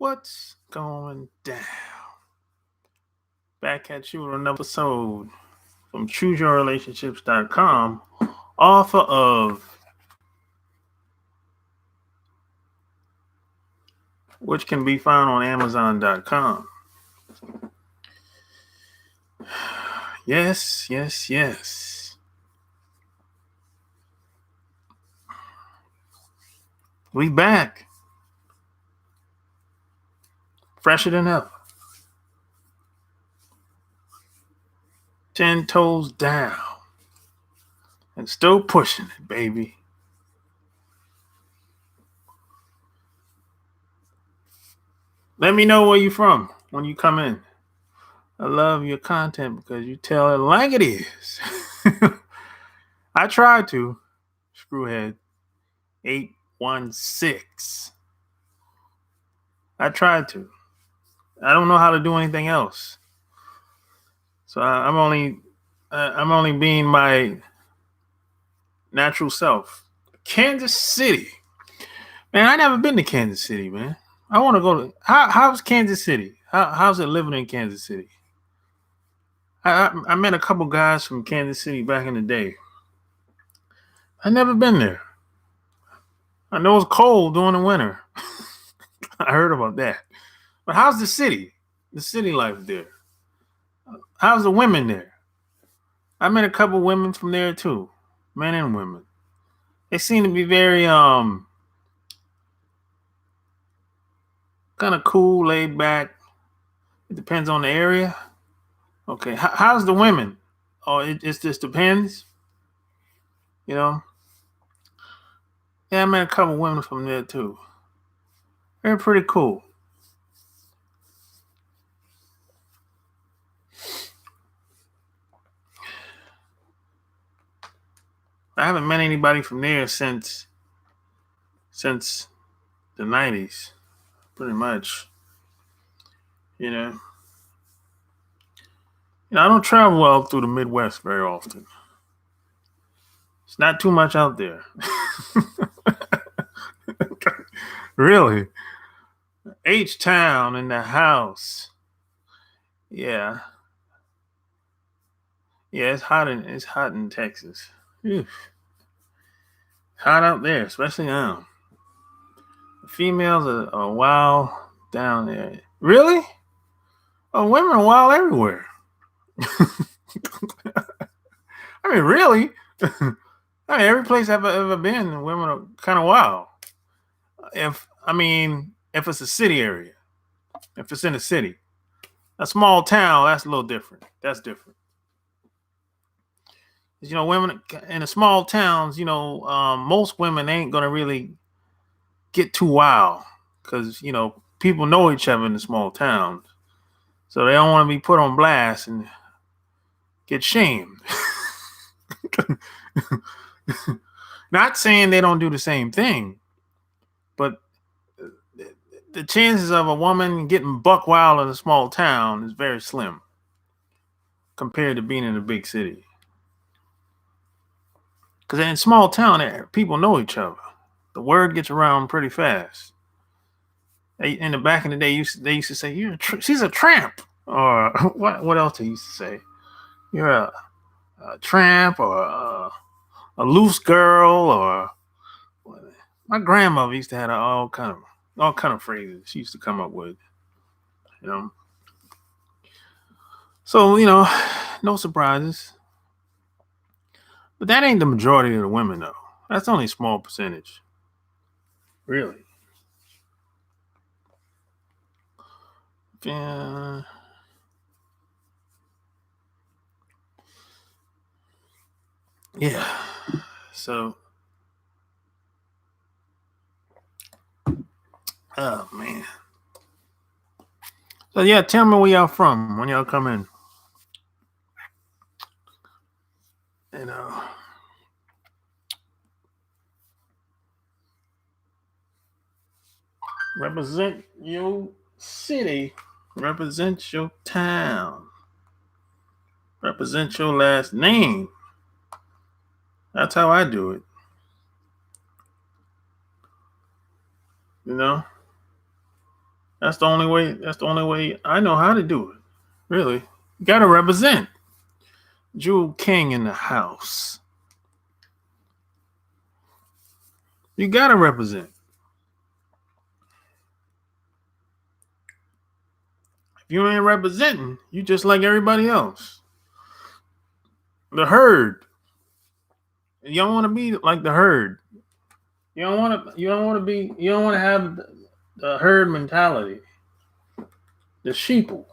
What's going down? Back at you with another episode from ChooseYourRelationships.com, author of which can be found on Amazon.com. Yes. We back. Fresher than ever. 10 toes down. And still pushing it, baby. Let me know where you're from when you come in. I love your content because you tell it like it is. I tried to. Screwhead 816. I tried to. I don't know how to do anything else. So I'm only being my natural self. Kansas City. Man, I never been to Kansas City, man. I want to go to how's Kansas City? How's it living in Kansas City? I met a couple guys from Kansas City back in the day. I never been there. I know it's cold during the winter. I heard about that. But how's the city? The city life there? How's the women there? I met a couple women from there too, men and women. They seem to be very kind of cool, laid back. It depends on the area. Okay, how's the women? Oh, it just depends. You know. Yeah, I met a couple women from there too. They're pretty cool. I haven't met anybody from there since the 90s, pretty much. You know, I don't travel well through the Midwest very often. It's not too much out there. Really? H-Town in the house. Yeah. Yeah, it's hot in Texas. Oof. Hot out there, especially now. The females are wild down there. Really? Oh, women are wild everywhere. I mean, really? I mean, every place I've ever been, women are kind of wild. If it's a city area, if it's in a city, a small town, that's a little different. That's different. Women in the small towns, most women ain't gonna really get too wild because people know each other in the small towns, so they don't want to be put on blast and get shamed. Not saying they don't do the same thing, but the chances of a woman getting buck wild in a small town is very slim compared to being in a big city. Because in a small town, people know each other. The word gets around pretty fast. In the back in the day, they used to say, she's a tramp. Or what else they used to say? You're a tramp or a loose girl. Or my grandmother used to have all kind of phrases she used to come up with. So, no surprises. But that ain't the majority of the women, though. That's only a small percentage. Really. Yeah. Yeah. So, oh, man. So, yeah, tell me where y'all from when y'all come in. Represent your city. Represent your town. Represent your last name. That's how I do it. That's the only way. That's the only way I know how to do it. Really, you got to represent. Jewel King in the house. You got to represent. If you ain't representing, you just like everybody else. The herd. You don't want to be like the herd. You don't want to. You don't want to be. You don't want to have the herd mentality. The sheeple.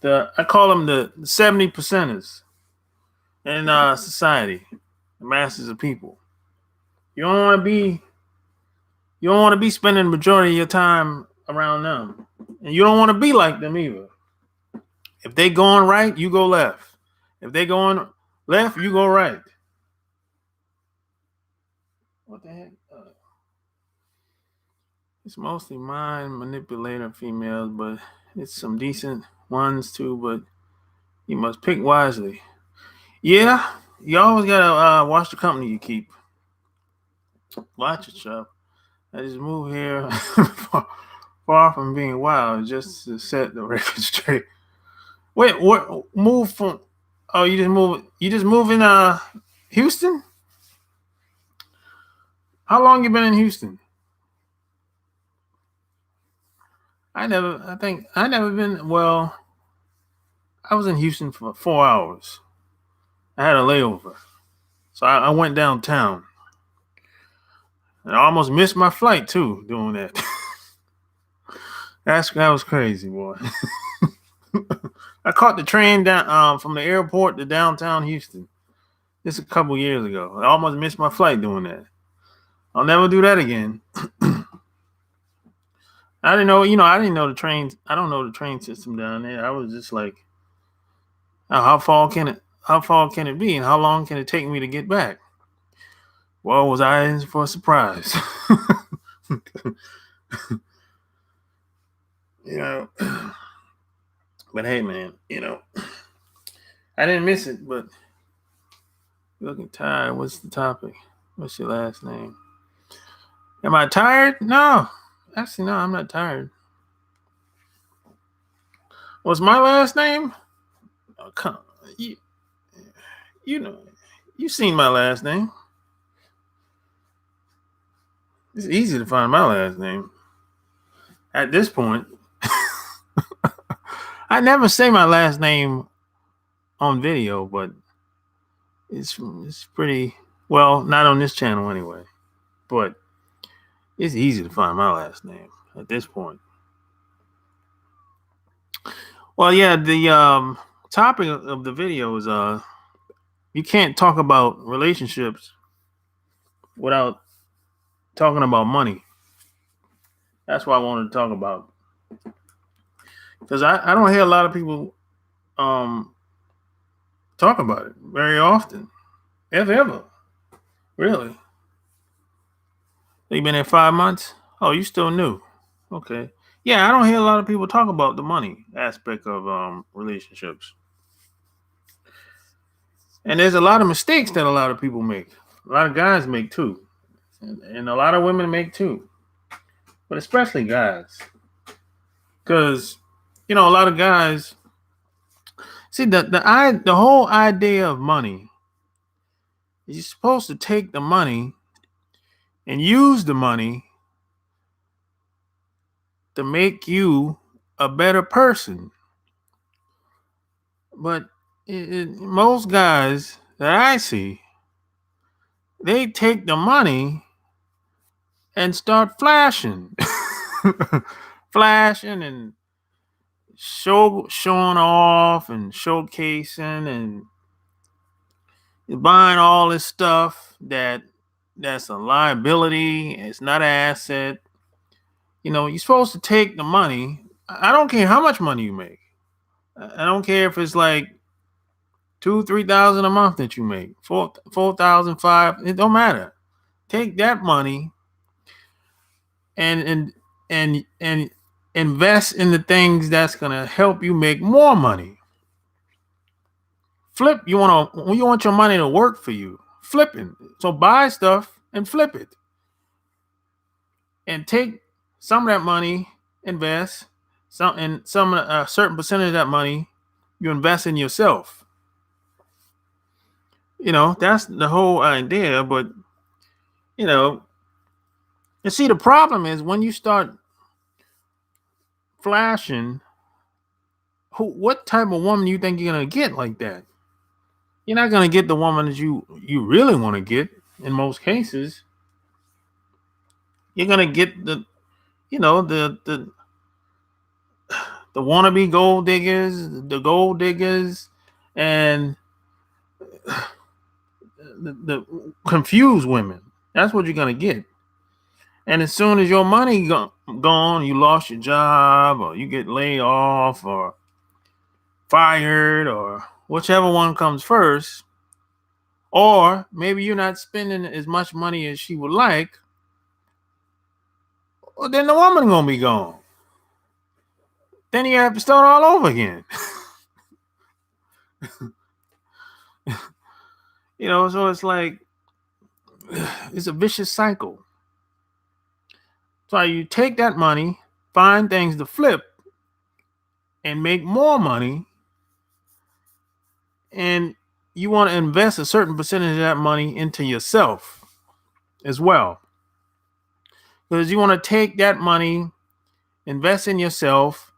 I call them the 70 percenters in society, the masses of people. You don't want to be. You don't want to be spending the majority of your time around them, and you don't want to be like them either. If they going right, you go left. If they going left, you go right. What the heck? It's mostly mind manipulator females, but it's some decent ones too. But you must pick wisely. Yeah, you always gotta watch the company you keep. Watch it, Chuck. I just moved here far from being wild, just to set the record straight. Wait, what? Move from? Oh, you just move. You just move in Houston? How long you been in Houston? I never been. Well, I was in Houston for 4 hours. I had a layover, so I went downtown. And I almost missed my flight too doing that. That was crazy, boy. I caught the train down from the airport to downtown Houston. Just a couple years ago. I almost missed my flight doing that. I'll never do that again. I didn't know, I didn't know the trains. I don't know the train system down there. I was just like, how far can it be, and how long can it take me to get back? Well, was I in for a surprise? But hey, man, I didn't miss it, but you're looking tired. What's the topic? What's your last name? Am I tired? No. Actually, no, I'm not tired. What's my last name? Oh, come on. You've seen my last name. It's easy to find my last name. At this point, I never say my last name on video, but it's pretty well, not on this channel anyway. But it's easy to find my last name at this point. Well, yeah, the topic of the video is you can't talk about relationships without talking about money. That's what I wanted to talk about. Because I don't hear a lot of people talk about it very often. If ever. Really. You've been there 5 months? Oh, you still new. Okay. Yeah, I don't hear a lot of people talk about the money aspect of relationships. And there's a lot of mistakes that a lot of people make. A lot of guys make too. And a lot of women make too. But especially guys. Because, a lot of guys see the whole idea of money is you're supposed to take the money and use the money to make you a better person. But most guys that I see, they take the money and start flashing. Flashing and showing off and showcasing and buying all this stuff that's a liability. It's not an asset. You're supposed to take the money. I don't care how much money you make. I don't care if it's like $2,000-3,000 a month that you make, $4,000, $5,000. It don't matter. Take that money and invest in the things that's gonna help you make more money. Flip. You want your money to work for you. Flipping. So buy stuff and flip it, and take some of that money invest some a certain percentage of that money you invest in yourself. That's the whole idea. But you know, you see, the problem is when you start flashing, what type of woman you think you're gonna get like that? You're not gonna get the woman that you really want to get. In most cases, you're gonna get the wannabe gold diggers, and the confused women. That's what you're gonna get. And as soon as your money gone, you lost your job, or you get laid off, or fired, or whichever one comes first, or maybe you're not spending as much money as she would like, well, then the woman gonna be gone. Then you have to start all over again. So it's like it's a vicious cycle. So you take that money, find things to flip, and make more money, and you want to invest a certain percentage of that money into yourself as well. Because you want to take that money, invest in yourself,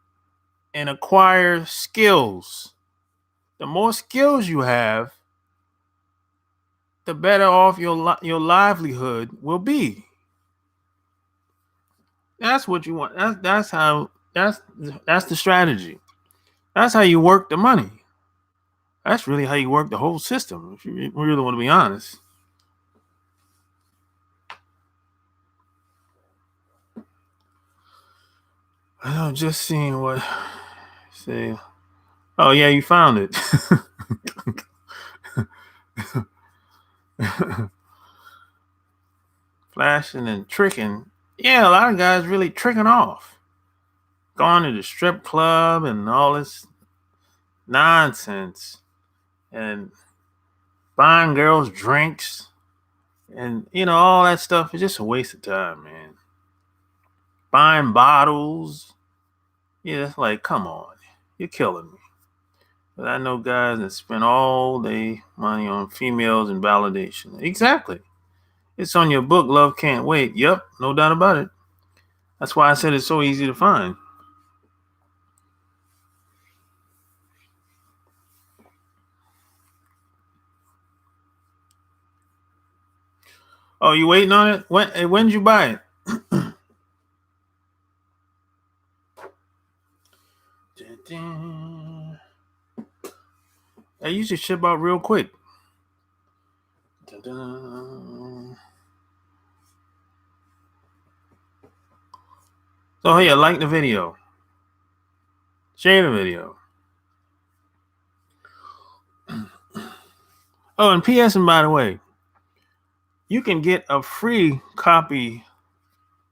and acquire skills. The more skills you have, the better off your livelihood will be. That's what you want. That's the strategy. That's how you work the money. That's really how you work the whole system, if you really want to be honest. I'm just seeing what say. Oh yeah, you found it. Flashing and tricking. Yeah, a lot of guys really tricking off. Going to the strip club and all this nonsense, and buying girls drinks, and all that stuff is just a waste of time, man. Buying bottles. Yeah, it's like, come on, you're killing me. But I know guys that spend all day money on females and validation. Exactly. It's on your book, Love Can't Wait. Yep, no doubt about it. That's why I said it's so easy to find. Oh, you waiting on it? When did you buy it? I usually ship out real quick. So hey, like the video. Share the video. Oh, and P.S. and by the way, you can get a free copy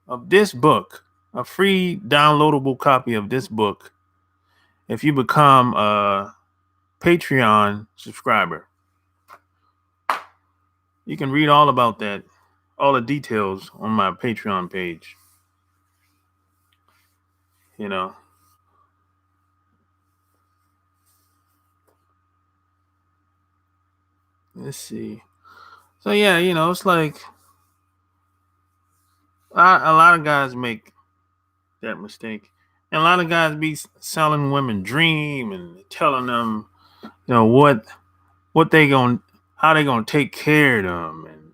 of this book, a free downloadable copy of this book, if you become a Patreon subscriber. You can read all about that, all the details on my Patreon page. Let's see. So yeah, it's like a lot of guys make that mistake, and a lot of guys be selling women dream and telling them, what they how they gonna take care of them,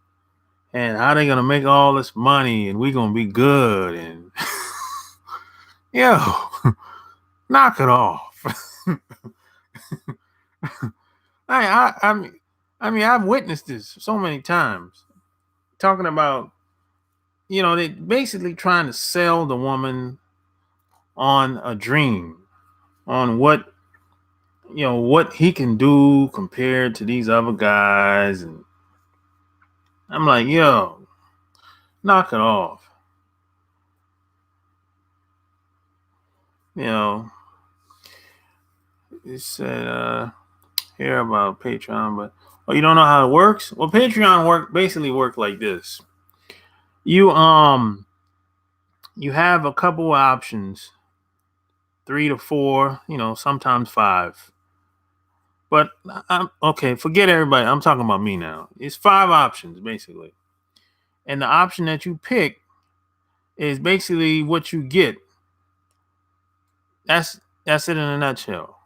and how they gonna make all this money, and we gonna be good, and yo, knock it off. I mean, I've witnessed this so many times. Talking about, they basically trying to sell the woman on a dream, on what he can do compared to these other guys, and I'm like, yo, knock it off. It said here about Patreon, but you don't know how it works? Well, Patreon basically work like this. You you have a couple of options, 3 to 4, sometimes 5. But I'm okay. Forget everybody. I'm talking about me now. It's 5 options basically, and the option that you pick is basically what you get. That's it in a nutshell.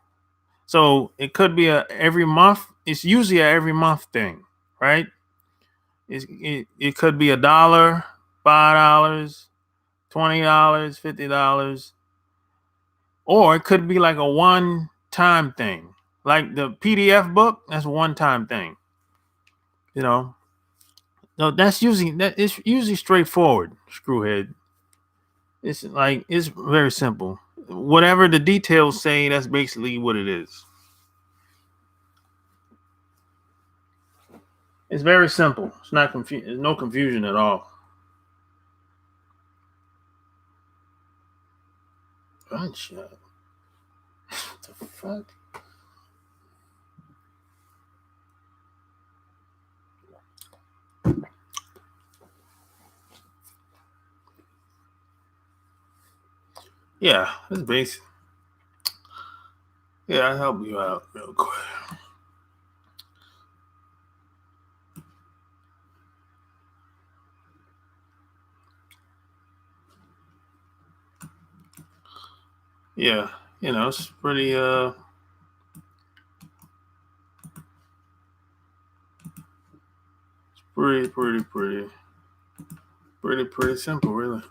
So it could be a every month. It's usually a every month thing, right? It could be $1, $5, $20, $50, or it could be like a one time thing, like the PDF book. That's a one time thing, you know. No, it's usually straightforward, screwhead. It's very simple. Whatever the details say, that's basically what it is. It's very simple. It's not There's no confusion at all. Gunshot. What the fuck? Yeah, it's basic. Yeah, I'll help you out real quick. Yeah, it's pretty simple, really.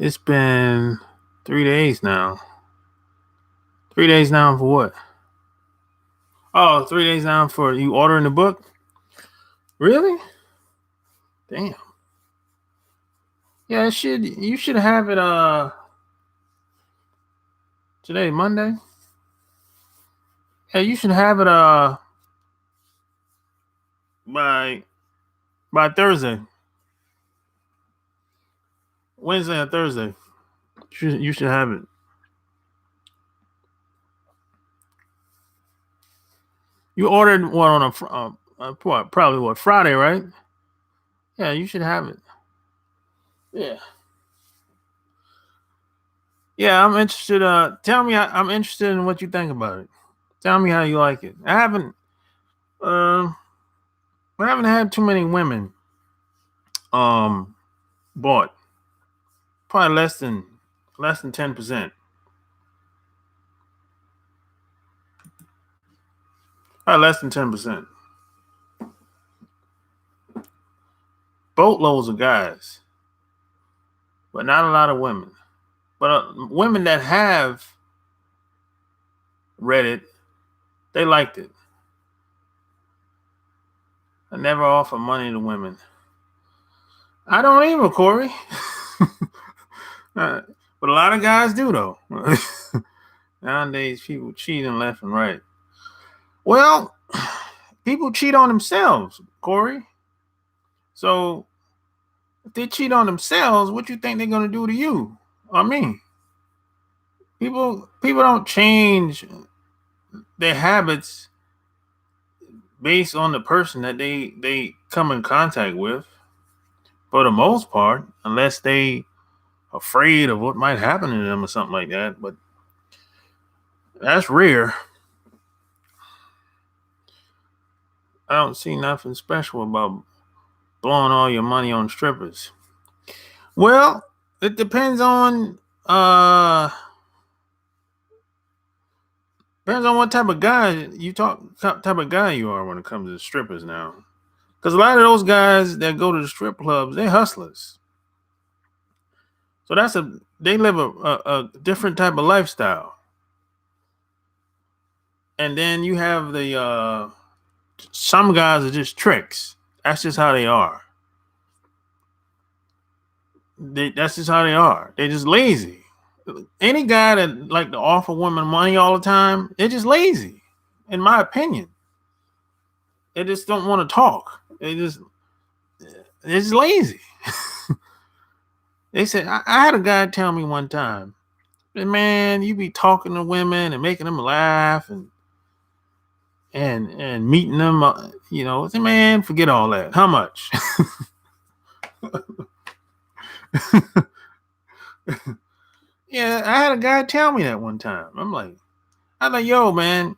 It's been 3 days now. 3 days now for what? Oh, 3 days now for you ordering the book? Really? Damn. Yeah, you should have it today, Monday. Yeah, you should have it by Thursday. Wednesday or Thursday. You should have it. You ordered one on probably what, Friday, right? Yeah, you should have it. Yeah. Yeah, I'm interested. Tell me. I'm interested in what you think about it. Tell me how you like it. Uh, I haven't had too many women bought. Probably less than 10%. Probably less than 10%. Boatloads of guys, but not a lot of women. But women that have read it, they liked it. I never offer money to women. I don't either, Corey. But a lot of guys do, though. Nowadays, people cheating left and right. Well, people cheat on themselves, Corey. So if they cheat on themselves, what you think they're gonna do to you or me? People don't change their habits based on the person that they come in contact with, for the most part, unless they afraid of what might happen to them or something like that. But that's rare. I don't see nothing special about blowing all your money on strippers. Well, it depends on what type of guy type of guy you are when it comes to strippers now. Because a lot of those guys that go to the strip clubs, they're hustlers. So they live a different type of lifestyle. And then you have the some guys are just tricks. That's just how they are. That's just how they are. They're just lazy. Any guy that like to offer women money all the time, they're just lazy, in my opinion. They just don't want to talk. They're just lazy. They said I had a guy tell me one time, man, you be talking to women and making them laugh and meeting them, I said, man, forget all that. How much? Yeah, I had a guy tell me that one time. I'm like, yo, man,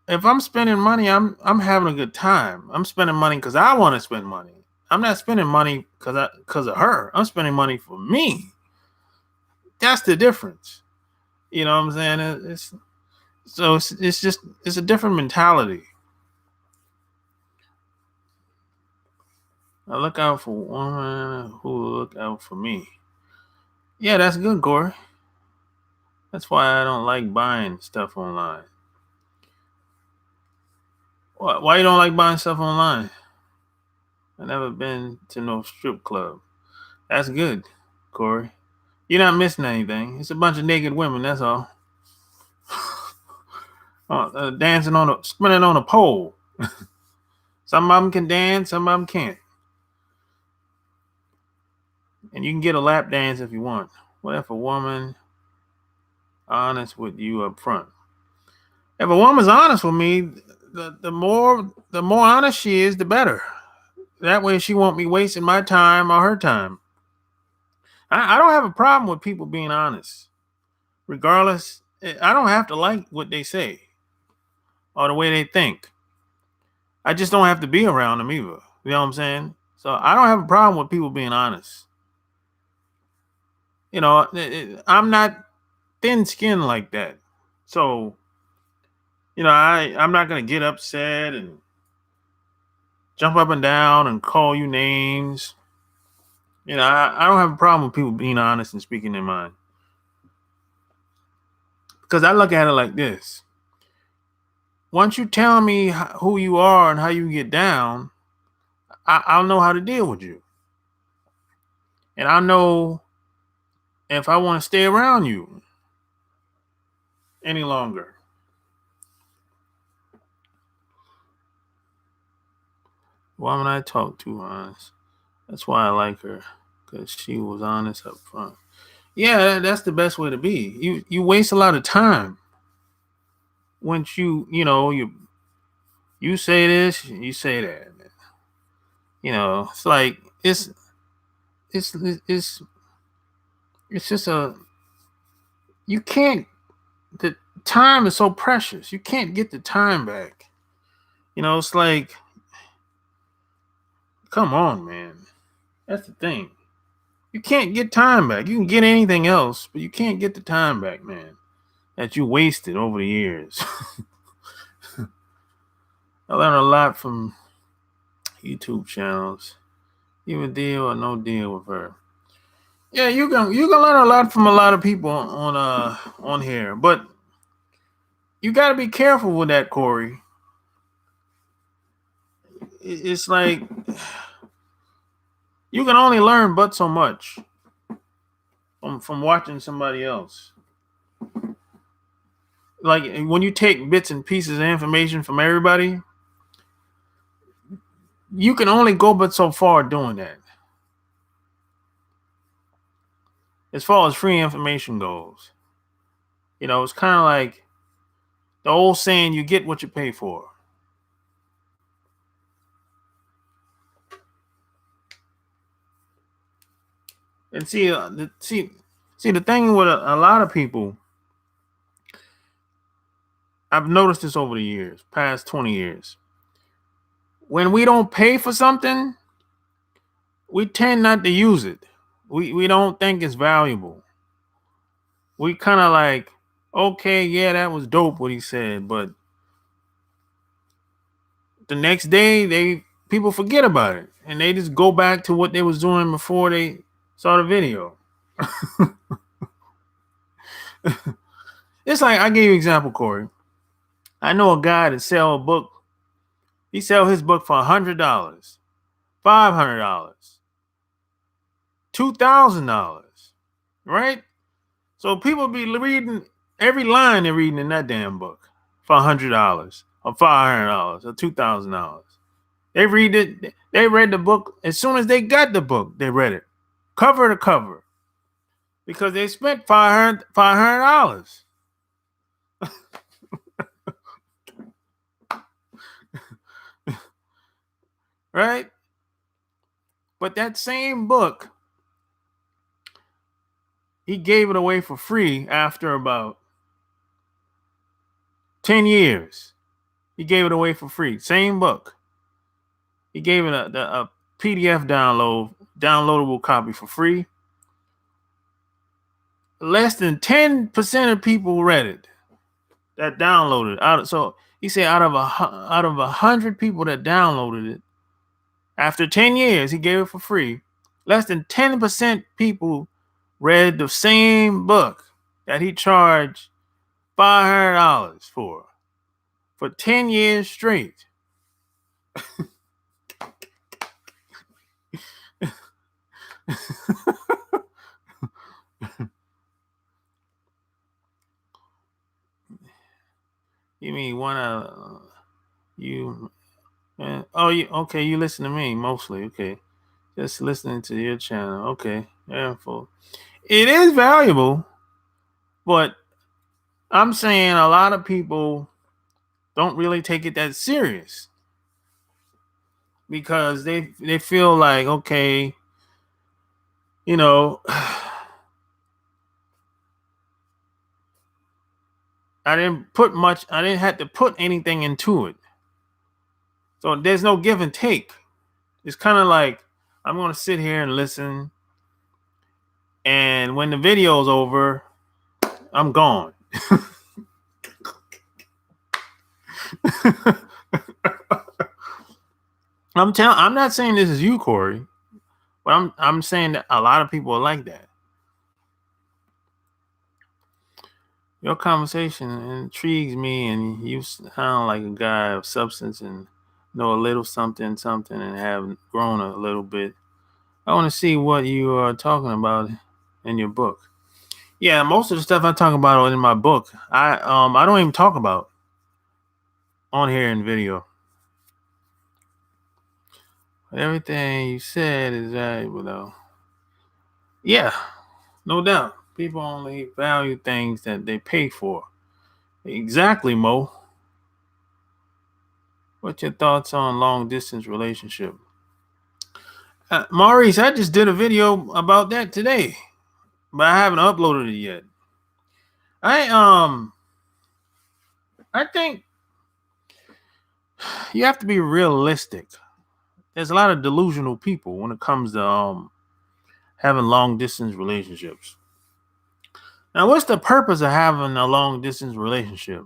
if I'm spending money, I'm having a good time. I'm spending money because I want to spend money. I'm not spending money because of her. I'm spending money for me. That's the difference. You know what I'm saying? It's a different mentality. I look out for women who look out for me. Yeah, that's good, Corey. That's why I don't like buying stuff online. Why you don't like buying stuff online? I never been to no strip club. That's good, Corey. You're not missing anything. It's a bunch of naked women. That's all. Dancing spinning on a pole. Some of them can dance, some of them can't. And you can get a lap dance if you want. What if a woman honest with you up front? If a woman's honest with me, the more honest she is, the better. That way she won't be wasting my time or her time. I don't have a problem with people being honest. Regardless, I don't have to like what they say or the way they think. I just don't have to be around them either. You know what I'm saying? So I don't have a problem with people being honest. You know, I'm not thin skinned like that. So, I'm not going to get upset and jump up and down and call you names. I don't have a problem with people being honest and speaking their mind. Because I look at it like this. Once you tell me who you are and how you get down, I'll know how to deal with you. And I know if I want to stay around you any longer. Woman I talk to honest. That's why I like her. Because she was honest up front. Yeah, that's the best way to be. You waste a lot of time. Once you say this, you say that. It's like it's just you can't, the time is so precious. You can't get the time back. It's like, come on, man. That's the thing. You can't get time back. You can get anything else, but you can't get the time back, man, that you wasted over the years. I learned a lot from YouTube channels. Even deal or no deal with her. Yeah, you can learn a lot from a lot of people on here, but you got to be careful with that, Corey. It's like you can only learn but so much from watching somebody else. Like when you take bits and pieces of information from everybody, you can only go but so far doing that. As far as free information goes, it's kind of like the old saying, you get what you pay for. And see, the thing with a lot of people, I've noticed this over the years, past 20 years. When we don't pay for something, we tend not to use it. We don't think it's valuable. We kind of like, okay, yeah, that was dope what he said, but the next day people forget about it and they just go back to what they was doing before they saw the video. It's like, I gave you an example, Corey. I know a guy that sell a book. He sell his book for $100, $500, $2,000, right? So people be reading every line they're reading in that damn book for $100 or $500 or $2,000. They read it. They read the book as soon as they got the book. They read it, cover to cover, because they spent $500. Right? But that same book, he gave it away for free after about 10 years. He gave it away for free. Same book. He gave it a PDF downloadable copy for free. Less than 10% of people read it that downloaded it. So he said out of 100 people that downloaded it, after 10 years, he gave it for free. Less than 10% people read the same book that he charged $500 for 10 years straight. You mean you? Okay. You listen to me mostly. Okay, just listening to your channel. Okay, yeah, it is valuable, but I'm saying a lot of people don't really take it that serious because they feel like, okay, you know, I didn't have to put anything into it. So there's no give and take. It's kind of like I'm going to sit here and listen, and when the video's over, I'm gone. I'm not saying this is you, Corey, but I'm saying that a lot of people are like that. Your conversation intrigues me, and you sound like a guy of substance and know a little something and have grown a little bit. I want to see what you are talking about in your book. Yeah, most of the stuff I talk about in my book, I don't even talk about on here in video. Everything you said is valuable, though. Yeah, no doubt. People only value things that they pay for. Exactly, Mo. What's your thoughts on long distance relationship? Maurice, I just did a video about that today, but I haven't uploaded it yet. I think you have to be realistic. There's a lot of delusional people when it comes to having long distance relationships. Now, what's the purpose of having a long distance relationship?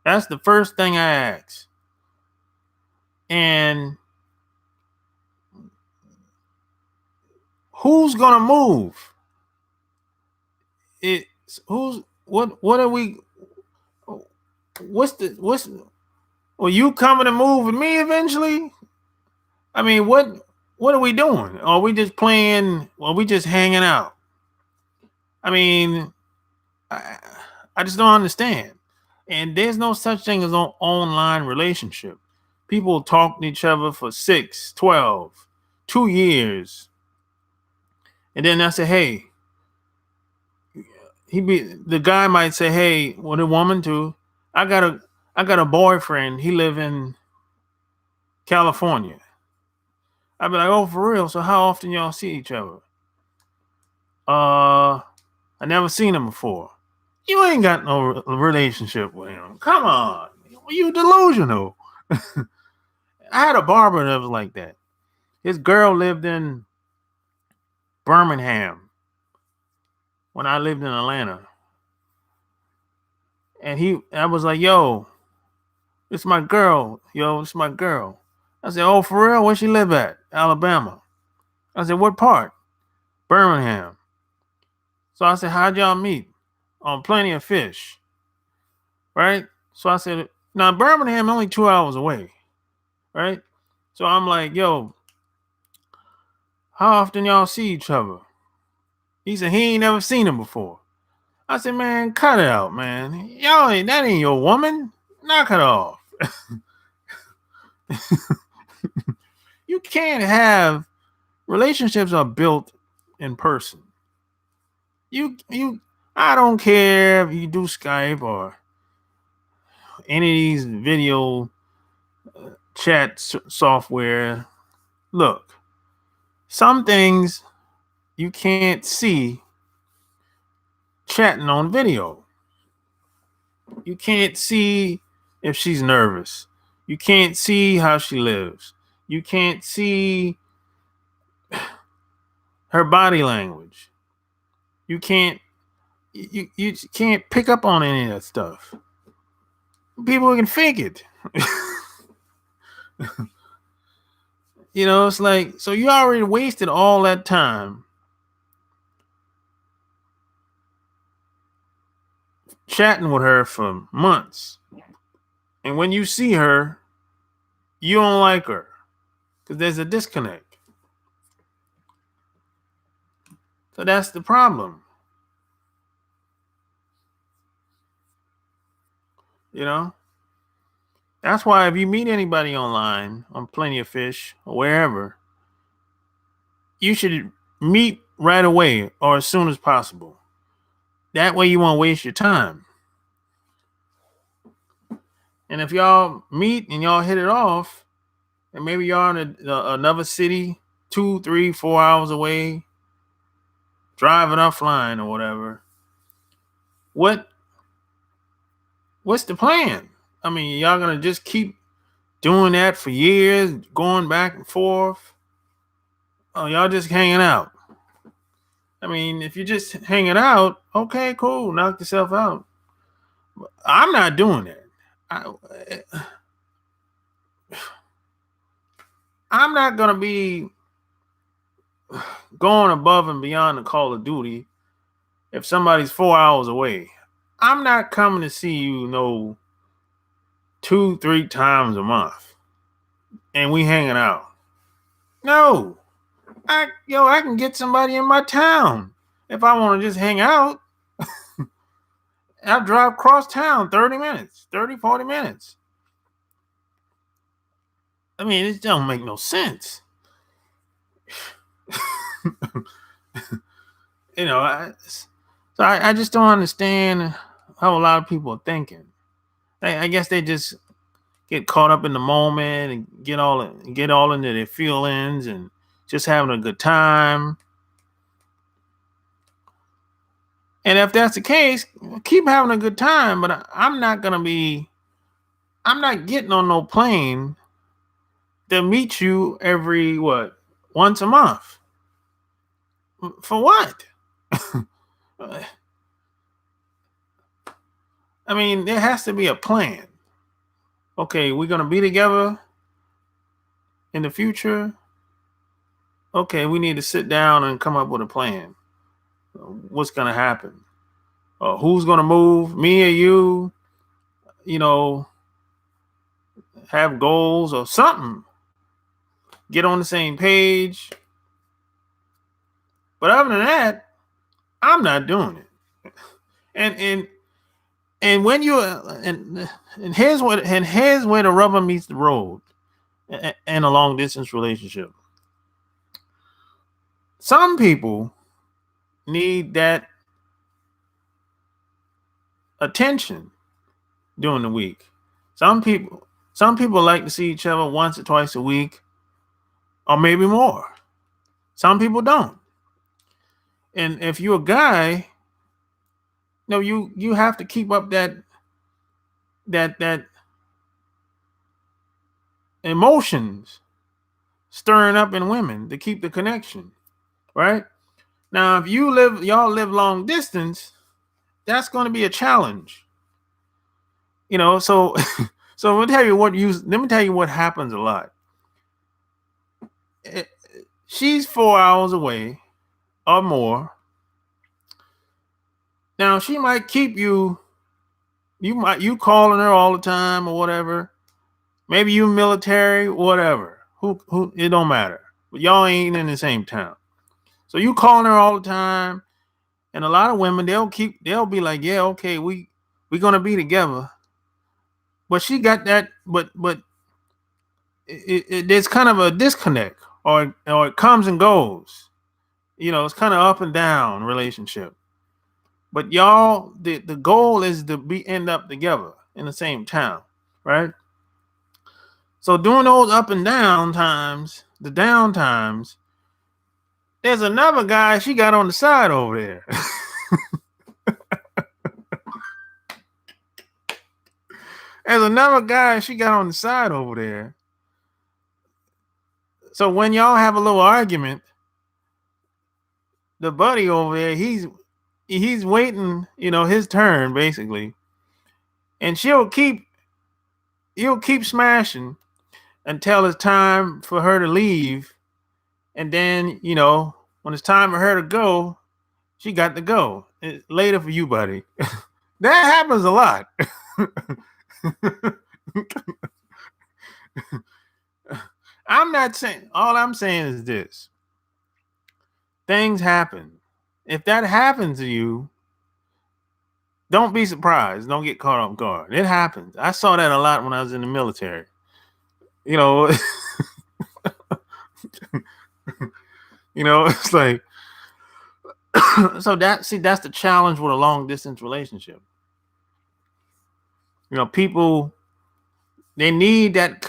That's the first thing I ask. And who's gonna move? What are we? Are you coming to move with me eventually? I mean, what are we doing? Are we just playing? Are we just hanging out? I mean, I just don't understand. And there's no such thing as an online relationship. People talk to each other for 6, 12, 2 years. And then I say, hey, the guy might say, hey, well, the woman too. I got a boyfriend. He live in California. I'd be like, oh, for real? So how often y'all see each other? I never seen him before. You ain't got no relationship with him. Come on. You delusional. I had a barber that was like that. His girl lived in Birmingham when I lived in Atlanta. And I was like, yo, it's my girl. It's my girl. I said, oh, for real? Where she live at? Alabama. I said, what part? Birmingham. So I said, how'd y'all meet? On Plenty of Fish. Right? So I said, now Birmingham only 2 hours away. Right? So I'm like, yo, how often y'all see each other? He said he ain't never seen him before. I said, man, cut it out, man. That ain't your woman. Knock it off. You can't have relationships are built in person. I don't care if you do Skype or any of these video chat software. Look, Some things you can't see chatting on video. You can't see if she's nervous. You can't see how she lives. You can't see her body language. You can't pick up on any of that stuff. People can fake it. It's like, so you already wasted all that time chatting with her for months. And when you see her, you don't like her because there's a disconnect. So that's the problem. That's why if you meet anybody online on Plenty of Fish or wherever, you should meet right away or as soon as possible. That way you won't waste your time. And if y'all meet and y'all hit it off, and maybe y'all in another city, 2, 3, 4 hours away, driving or flying or whatever, what's the plan? I mean, y'all gonna just keep doing that for years, going back and forth? Oh, y'all just hanging out. I mean, if you're just hanging out, okay, cool, knock yourself out. I'm not doing that. I'm not gonna be going above and beyond the Call of Duty if somebody's 4 hours away. I'm not coming to see you 2, 3 times a month and we hanging out. No. I can get somebody in my town if I want to just hang out. I'll drive across town 30 minutes, 30, 40 minutes. I mean, it don't make no sense. I just don't understand how a lot of people are thinking. I guess they just get caught up in the moment and get all into their feelings and just having a good time. And if that's the case, keep having a good time. But I'm not getting on no plane to meet you every once a month. For what? I mean, there has to be a plan. Okay, we're gonna be together in the future. Okay, we need to sit down and come up with a plan. What's gonna happen? Who's gonna move? Me or you? Have goals or something. Get on the same page. But other than that, I'm not doing it. And when you and here's where the rubber meets the road in a long distance relationship. Some people need that attention during the week. Some people like to see each other once or twice a week, or maybe more. Some people don't. And if you're a guy, you have to keep up that emotions stirring up in women to keep the connection, right? Now, if y'all live long distance, that's going to be a challenge. So so let me tell you what happens a lot. She's 4 hours away or more. Now she might keep you calling her all the time or whatever. Maybe you military, whatever. Who it don't matter. But y'all ain't in the same town. So you calling her all the time, and a lot of women they'll be like, yeah, okay, we're gonna be together. But she got that, but there's kind of a disconnect, or it comes and goes. It's kind of up and down relationship. But y'all, the goal is to end up together in the same town, right? So during those up and down times, the down times, There's another guy she got on the side over there. There's another guy she got on the side over there. So when y'all have a little argument, the buddy over there, he's waiting, his turn basically, and he'll keep smashing until it's time for her to leave, and then when it's time for her to go, she got to go. It's later for you, buddy. That happens a lot. I'm not saying, all I'm saying is this. Things happen. If that happens to you, don't be surprised. Don't get caught off guard. It happens. I saw that a lot when I was in the military. It's like, so that's the challenge with a long distance relationship. People, they need that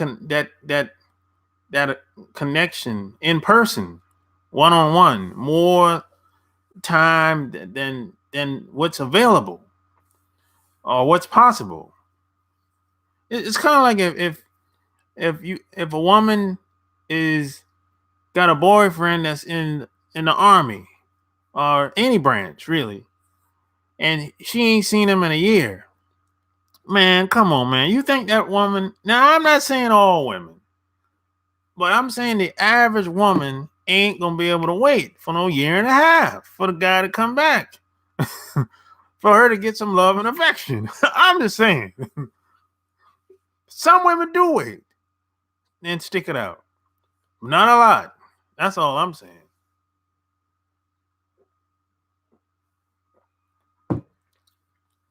connection in person, one-on-one, more time than what's available or what's possible. It's kind of like if a woman is got a boyfriend that's in the army or any branch really, and she ain't seen him in a year. Man, come on, man. You think that woman? Now, I'm not saying all women, but I'm saying the average woman ain't gonna be able to wait for no year and a half for the guy to come back, for her to get some love and affection. I'm just saying. Some women do wait and stick it out. Not a lot. That's all I'm saying.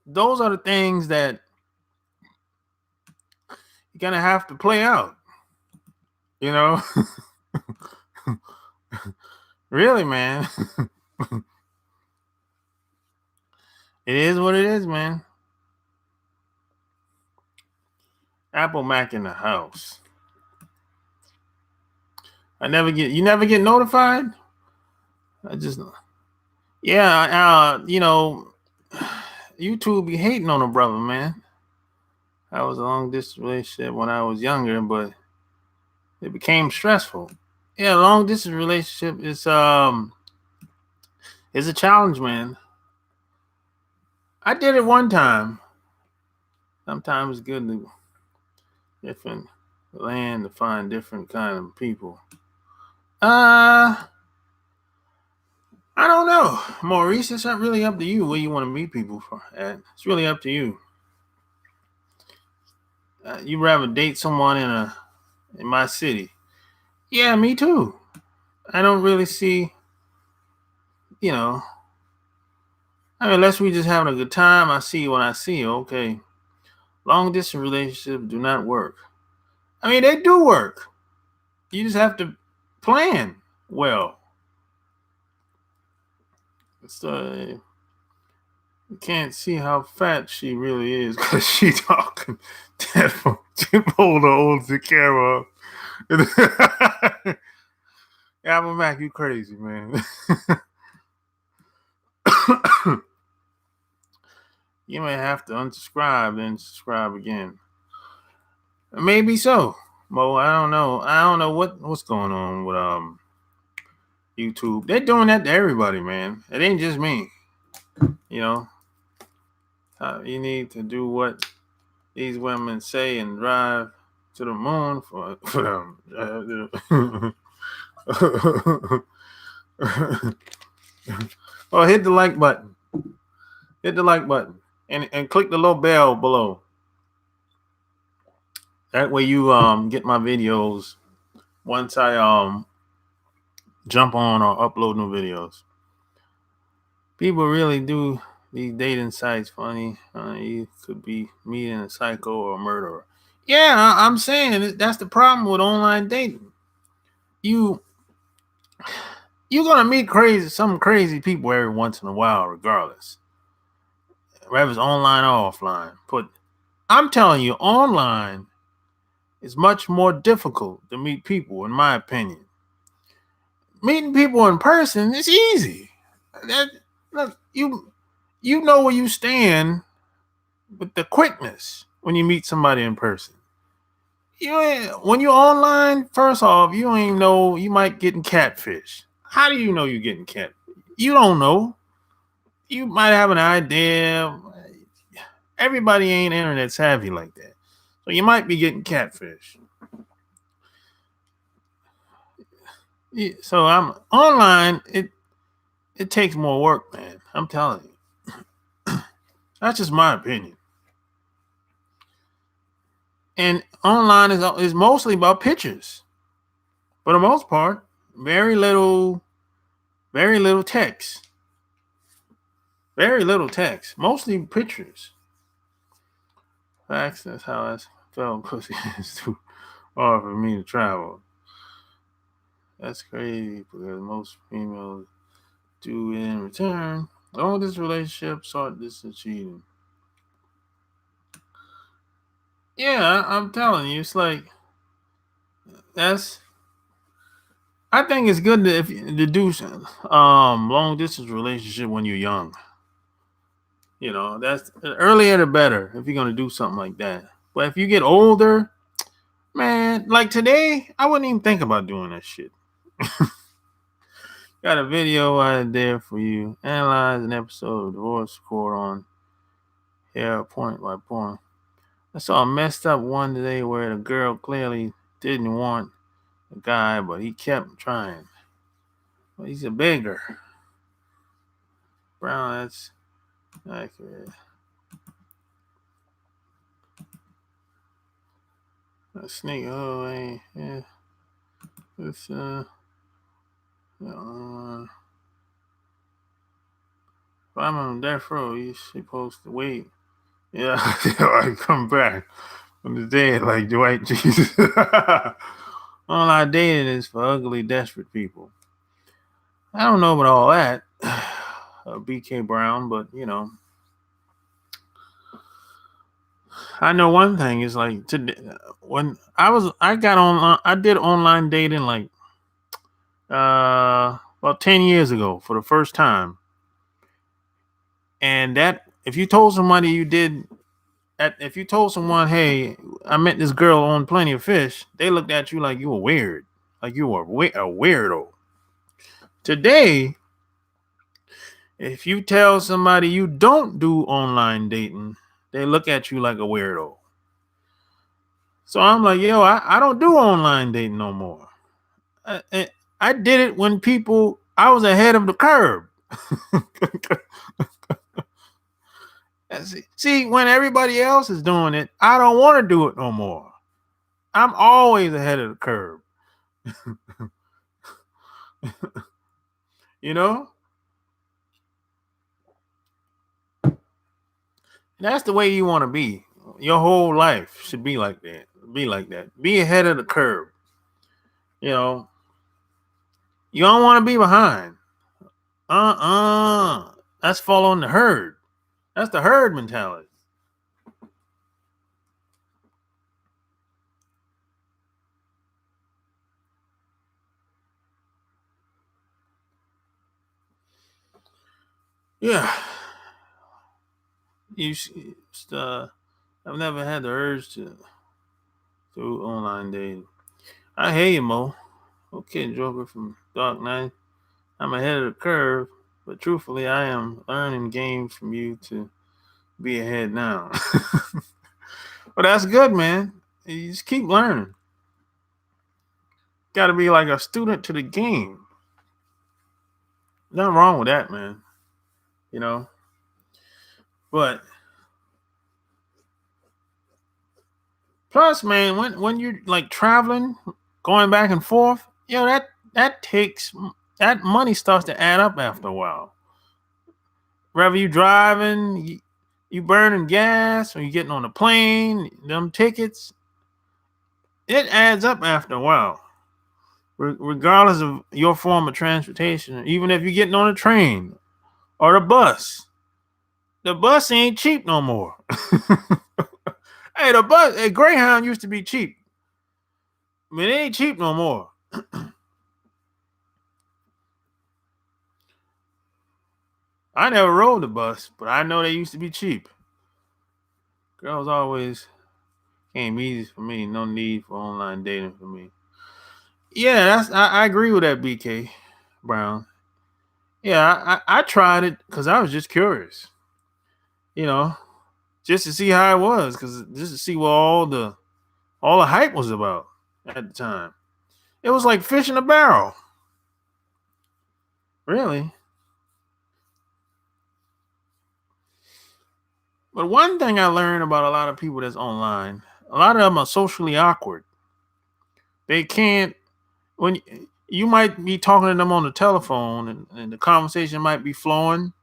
Those are the things that you're gonna have to play out. Really, man. It is what it is, man. Apple Mac in the house. You never get notified? YouTube be hating on a brother, man. I was a long distance relationship when I was younger, but it became stressful. Yeah, long distance relationship is a challenge, man. I did it one time. Sometimes it's good to different land to find different kind of people. I don't know, Maurice. It's not really up to you where you want to meet people at. It's really up to you. You rather date someone in my city? Yeah, me too. I don't really see, unless we just having a good time. I see what I see. Okay, long distance relationships do not work. I mean, they do work. You just have to plan well. You can't see how fat she really is because she talking. She pulled the old camera up. Apple Mac, you crazy, man. You may have to unsubscribe and subscribe again. Maybe so, Mo. I don't know. I don't know what's going on with YouTube. They're doing that to everybody, man. It ain't just me. You need to do what these women say and drive to the moon for them. Well, hit the like button. Hit the like button and click the little bell below. That way you get my videos once I jump on or upload new videos. People really do these dating sites funny. You could be meeting a psycho or a murderer. Yeah, I'm saying that's the problem with online dating. You're gonna meet some crazy people every once in a while, regardless. Whether it's online or offline. But I'm telling you, online is much more difficult to meet people, in my opinion. meeting people in person, it's easy. Look, you know where you stand with the quickness when you meet somebody in person. When you're online, first off, you don't even know you might getting catfish. How do you know you're getting cat? You don't know. You might have an idea. Everybody ain't internet savvy like that. So you might be getting catfish. So I'm online, it takes more work, man. I'm telling you. That's just my opinion. And online is mostly about pictures. For the most part, very little text. Very little text. Mostly pictures. Facts, that's how I felt pussy is too hard for me to travel. That's crazy because most females do it in return. All this relationship sought this is cheating. Yeah, I'm telling you, it's like that's. I think it's good to do long distance relationship when you're young. You know, that's earlier the better if you're gonna do something like that. But if you get older, man, like today, I wouldn't even think about doing that shit. Got a video out there for you. Analyze an episode of Divorce Court on here point by point. I saw a messed up one today where the girl clearly didn't want the guy, but he kept trying. Well, he's a beggar. Brown, that's accurate. A snake. Oh, yeah. It's if I'm on death row, you're supposed to wait. Yeah, I come back from the dead like Dwight Jesus. Online dating is for ugly, desperate people. I don't know about all that, BK Brown, but you know, I know one thing is like today when I did online dating like about 10 years ago for the first time. And that if you told somebody if you told someone, hey, I met this girl on Plenty of Fish, they looked at you like you were weird, like you were a weirdo. Today, if you tell somebody you don't do online dating, they look at you like a weirdo. So I'm like, yo, I don't do online dating no more. I did it when I was ahead of the curve. See, when everybody else is doing it, I don't want to do it no more. I'm always ahead of the curve. You know? That's the way you want to be. Your whole life should be like that. Be like that. Be ahead of the curve. You know? You don't want to be behind. That's following the herd. That's the herd mentality. Yeah. I've never had the urge to do online dating. I hear you, Mo. Okay, Joker from Dark Knight. I'm ahead of the curve, but truthfully, I am learning games from you to be ahead now. But that's good, man. You just keep learning. Got to be like a student to the game. Nothing wrong with that, man. You know? But plus, man, when you're like traveling, going back and forth, that money starts to add up after a while. Whether you driving, you burning gas, or you getting on a plane, them tickets, it adds up after a while. Regardless of your form of transportation, even if you're getting on a train or the bus ain't cheap no more. Hey, Greyhound used to be cheap. I mean, it ain't cheap no more. I never rode the bus, but I know they used to be cheap. Girls always came easy for me. No need for online dating for me. Yeah, I agree with that, BK Brown. Yeah, I tried it because I was just curious, you know, just to see how it was, because just to see what all the hype was about at the time. It was like fish in a barrel, really. But one thing I learned about a lot of people that's online, a lot of them are socially awkward. They can't when you might be talking to them on the telephone and the conversation might be flowing,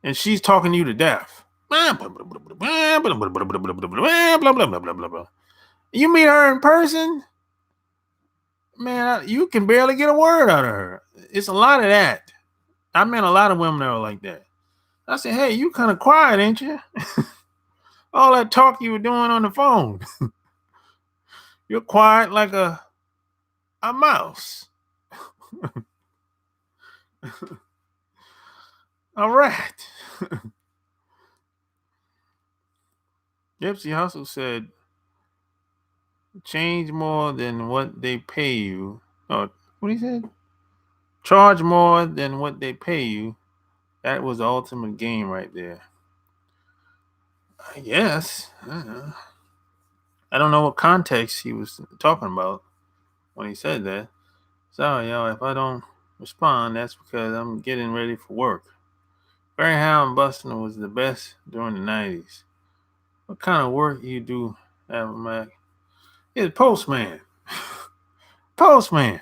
and she's talking you to death. You meet her in person, man, you can barely get a word out of her. It's a lot of that. I met a lot of women that are like that. I said, hey, you kind of quiet, ain't you? All that talk you were doing on the phone. You're quiet like a mouse. A rat. Nipsey Hussle said, change more than what they pay you. Oh, what he said? Charge more than what they pay you. That was the ultimate game right there. I guess. I don't know what context he was talking about when he said that. Sorry, y'all, if I don't respond, that's because I'm getting ready for work. Barry Hound Bustin' was the best during the 90s. What kind of work you do, Mac? It's postman. Postman.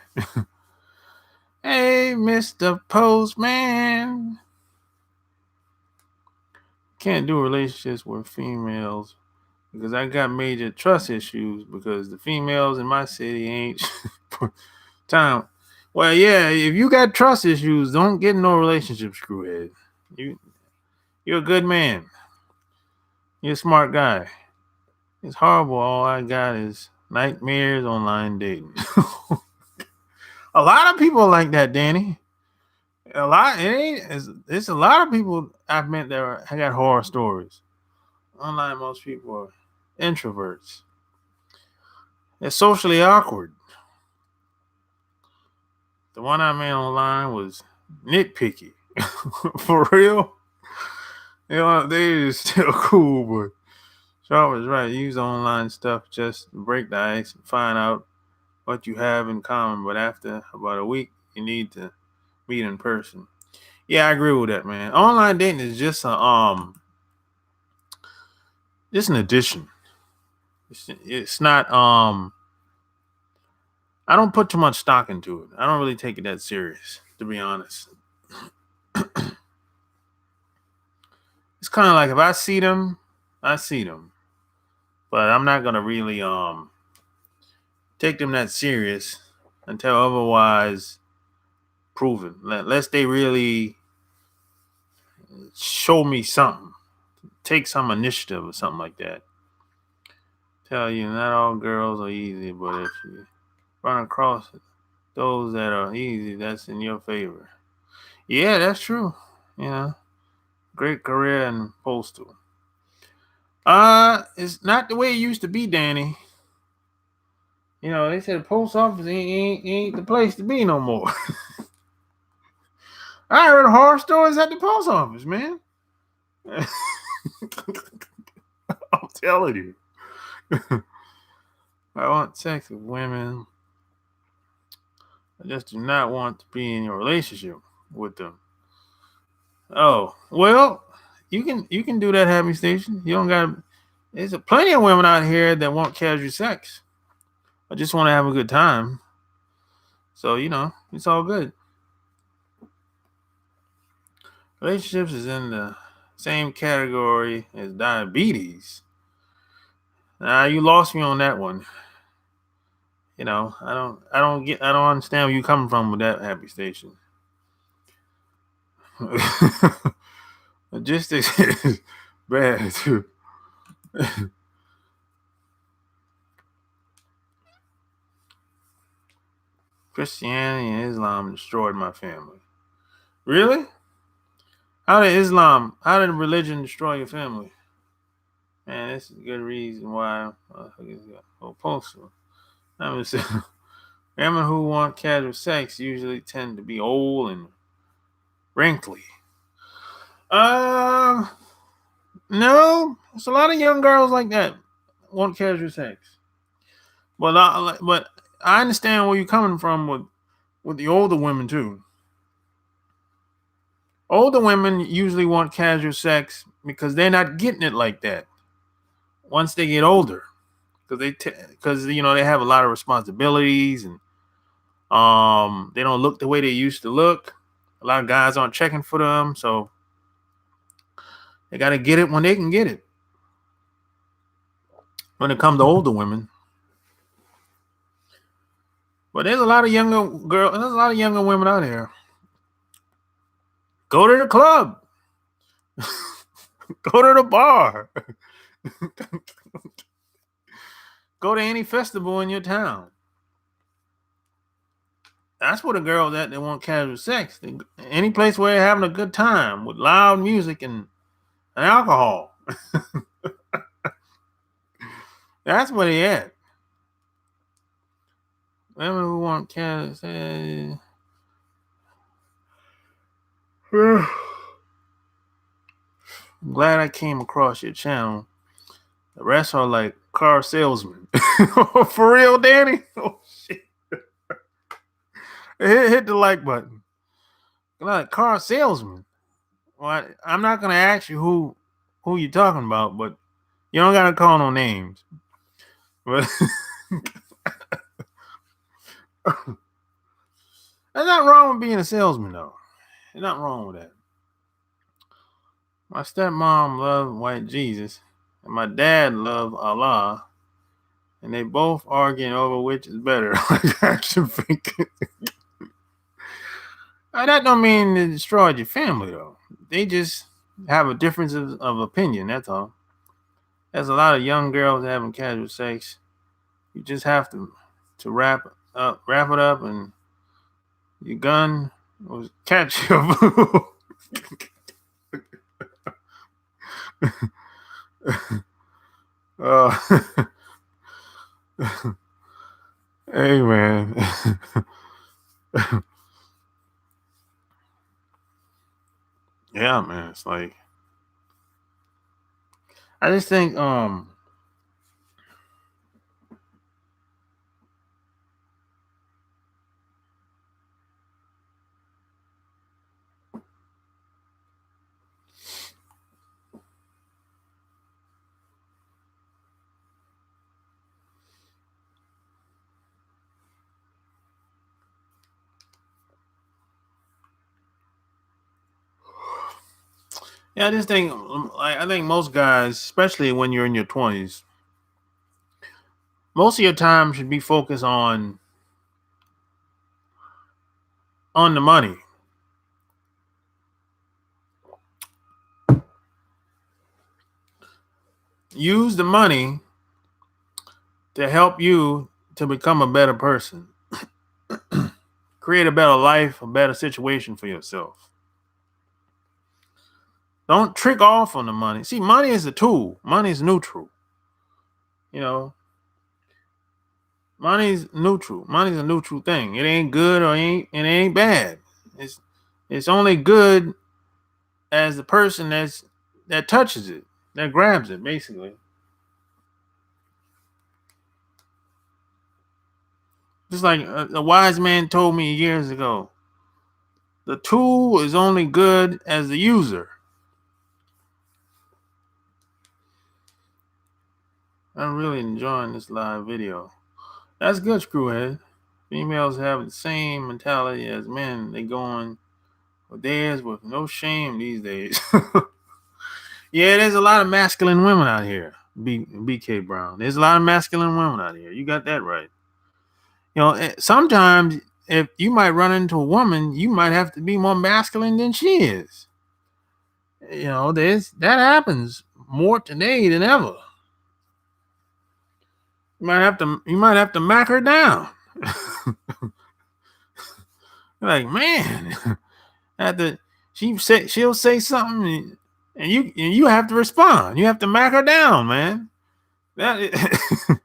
Hey, Mr. Postman. Can't do relationships with females because I got major trust issues because the females in my city ain't time. Well, yeah, if you got trust issues, don't get in no relationship, screwhead. You're a good man. You're a smart guy. It's horrible. All I got is nightmares online dating. A lot of people like that, Danny. A lot. It ain't. It's a lot of people I've met that I got horror stories. Online, most people are introverts. They're socially awkward. The one I met online was nitpicky. For real. They is still cool, but Shaw was right. Use online stuff just to break the ice and find out what you have in common. But after about a week, you need to meet in person. Yeah, I agree with that, man. Online dating is just just an addition. It's not I don't put too much stock into it. I don't really take it that serious, to be honest. It's kind of like if I see them, I see them, but I'm not gonna really take them that serious until otherwise proven. Unless they really show me something, take some initiative or something like that. Tell you, not all girls are easy, but if you run across those that are easy, that's in your favor. Yeah, that's true. You know, great career in postal. It's not the way it used to be, Danny. They said the post office ain't the place to be no more. I heard horror stories at the post office, man. I'm telling you. I want sex with women. I just do not want to be in a relationship with them. Oh, well, you can do that, Happy Station. You don't got. There's plenty of women out here that want casual sex. I just want to have a good time. So it's all good. Relationships is in the same category as diabetes. Nah, you lost me on that one. I don't understand where you coming from with that, Happy Station. Logistics is bad too. Christianity and Islam destroyed my family. Really? How did religion destroy your family? Man, this is a good reason why motherfuckers got opposed to. I'm just saying, women who want casual sex usually tend to be old and wrinkly. Um, no, it's a lot of young girls like that want casual sex. But I understand where you're coming from with the older women too. Older women usually want casual sex because they're not getting it like that once they get older, because they have a lot of responsibilities, and they don't look the way they used to look. A lot of guys aren't checking for them, so they got to get it when they can get it. When it comes to older women, but there's a lot of younger girls. There's a lot of younger women out here. Go to the club. Go to the bar. Go to any festival in your town. That's what a girl that they want casual sex. Any place where they're having a good time with loud music and alcohol. That's where they at. Women who want casual sex. I'm glad I came across your channel. The rest are like car salesmen. For real, Danny? Oh shit. Hit the like button. Like car salesman. Well, I'm not gonna ask you who you're talking about, but you don't gotta call no names. But there's not wrong with being a salesman though. There's not wrong with that. My stepmom loved white Jesus, and my dad loved Allah, and they both arguing over which is better. Action figure. That don't mean it destroyed your family though. They just have a difference of opinion. That's all. There's a lot of young girls having casual sex. You just have to wrap it up, and your gun will catch you. Hey man. Yeah, man. It's like I just think I think most guys, especially when you're in your 20s, most of your time should be focused on the money. Use the money to help you to become a better person. Create a better life, a better situation for yourself. Don't trick off on the money. See, money is a tool. Money is neutral. Money's neutral. Money's a neutral thing. It ain't good or it ain't bad. It's only good as the person that touches it, that grabs it, basically. Just like a wise man told me years ago, the tool is only good as the user. I'm really enjoying this live video. That's good, Screwhead. Females have the same mentality as men. They going with theirs with no shame these days. Yeah, there's a lot of masculine women out here. BK Brown. There's a lot of masculine women out here. You got that right. Sometimes if you might run into a woman, you might have to be more masculine than she is. That happens more today than ever. You might have to mack her down. Like, man, After she'll say something, and you have to respond. You have to mark her down, man. That's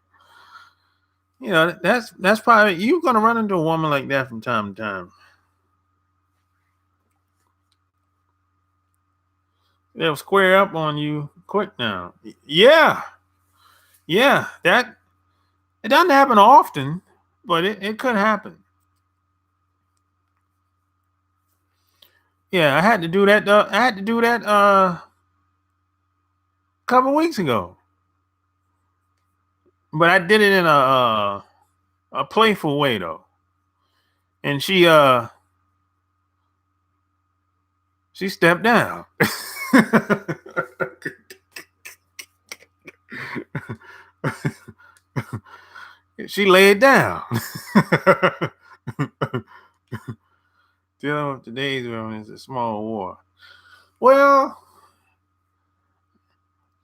probably, you're gonna run into a woman like that from time to time. They'll square up on you quick now. Yeah, that it doesn't happen often, but it could happen. Yeah, I had to do that. I had to do that a couple weeks ago, but I did it in a playful way though, and she stepped down. She laid down. Dealing with today's women is a small war. Well,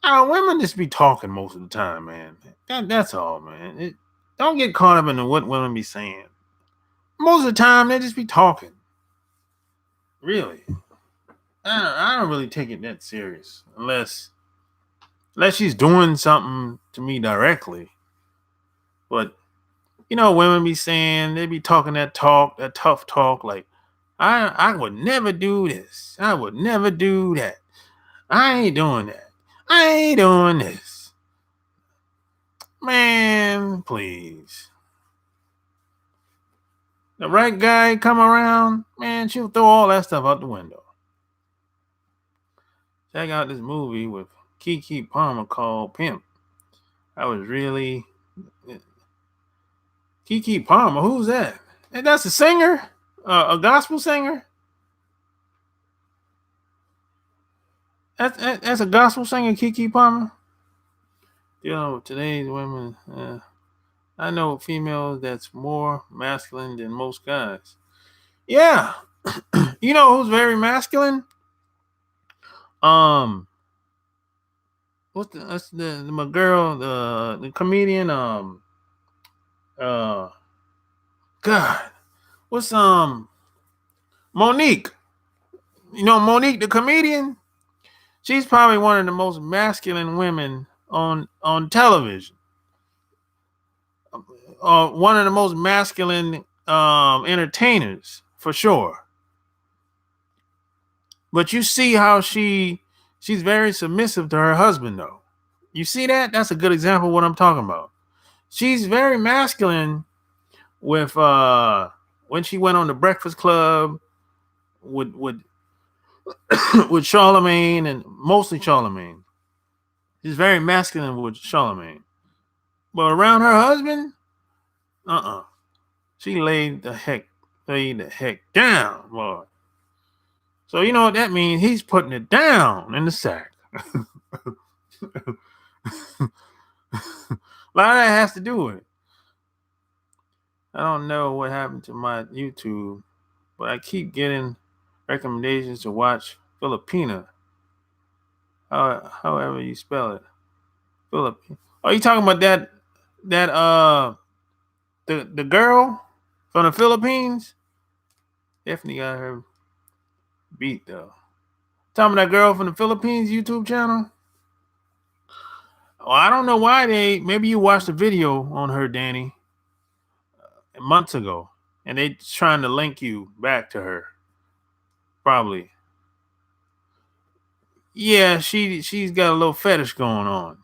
women just be talking most of the time, man. That's all, man. Don't get caught up in what women be saying. Most of the time, they just be talking. Really, I don't really take it that serious unless she's doing something to me directly. But women be saying, they be talking that tough talk, like I would never do this. I would never do that. I ain't doing that. I ain't doing this. Man, please. The right guy come around, man, she'll throw all that stuff out the window. Check out this movie with Keke Palmer called Pimp. I was really... Keke Palmer, who's that? And that's a singer? A gospel singer? That's a gospel singer, Keke Palmer? Today's women... I know females that's more masculine than most guys. Yeah. You know who's very masculine? That's my girl, the comedian, God, what's Monique? Monique, the comedian. She's probably one of the most masculine women on television. One of the most masculine entertainers for sure. But you see how she's very submissive to her husband, though. You see that? That's a good example of what I'm talking about. She's very masculine with when she went on the Breakfast Club with with Charlemagne, and mostly Charlemagne. She's very masculine with Charlemagne. But around her husband, she laid the heck down, boy. So you know what that means? He's putting it down in the sack. A lot of that has to do with it. I don't know what happened to my YouTube, but I keep getting recommendations to watch Filipina. However you spell it. Filipina. Are you talking about that the girl from the Philippines? Definitely got her beat though. Talking about that girl from the Philippines YouTube channel? I don't know why maybe you watched a video on her, Danny, months ago, and they trying to link you back to her. Probably. Yeah, she's got a little fetish going on.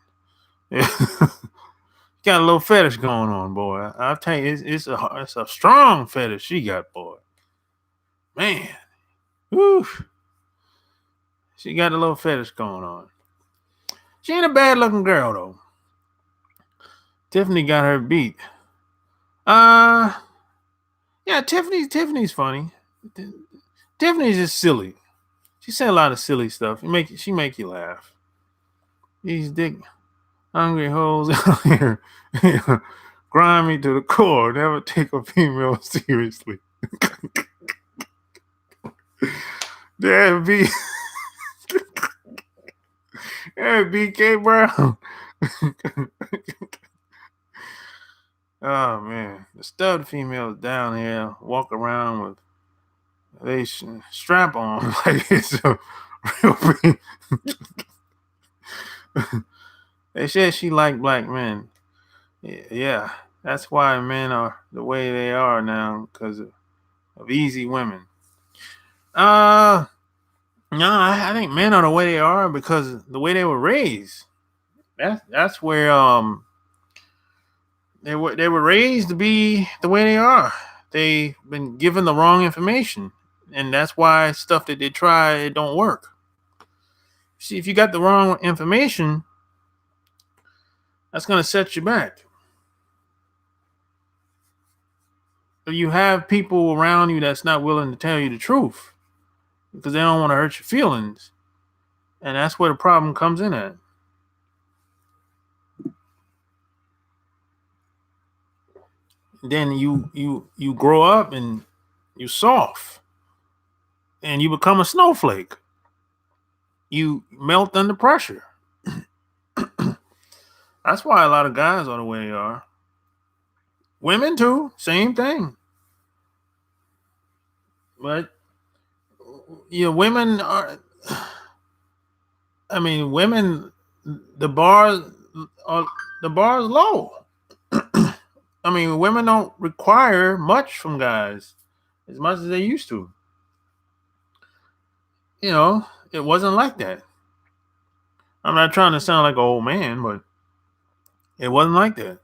Got a little fetish going on, boy. I'll tell you, it's a strong fetish she got, boy. Man. Whew. She got a little fetish going on. She ain't a bad looking girl though. Tiffany got her beat. Yeah, Tiffany's funny. Tiffany's just silly. She said a lot of silly stuff. She make you laugh. These dick hungry hoes out here grind me to the core. Never take a female seriously. That be BK Brown. Oh man, the stud females down here walk around with They strap on like it's a real big. They said she liked black men. Yeah, that's why men are the way they are now because of easy women. Uh, no, I think men are the way they are because the way they were raised. That's where they were raised to be the way they are. They've been given the wrong information, and that's why stuff that they try it don't work. See, if you got the wrong information, that's gonna set you back. You have people around you that's not willing to tell you the truth because they don't want to hurt your feelings, and that's where the problem comes in at. Then you grow up and you soft and you become a snowflake. You melt under pressure. That's why a lot of guys are the way they are. Women too, same thing. But women are. I mean, women. The bar, are the bar is low. I mean, women don't require much from guys as much as they used to. It wasn't like that. I'm not trying to sound like an old man, but it wasn't like that.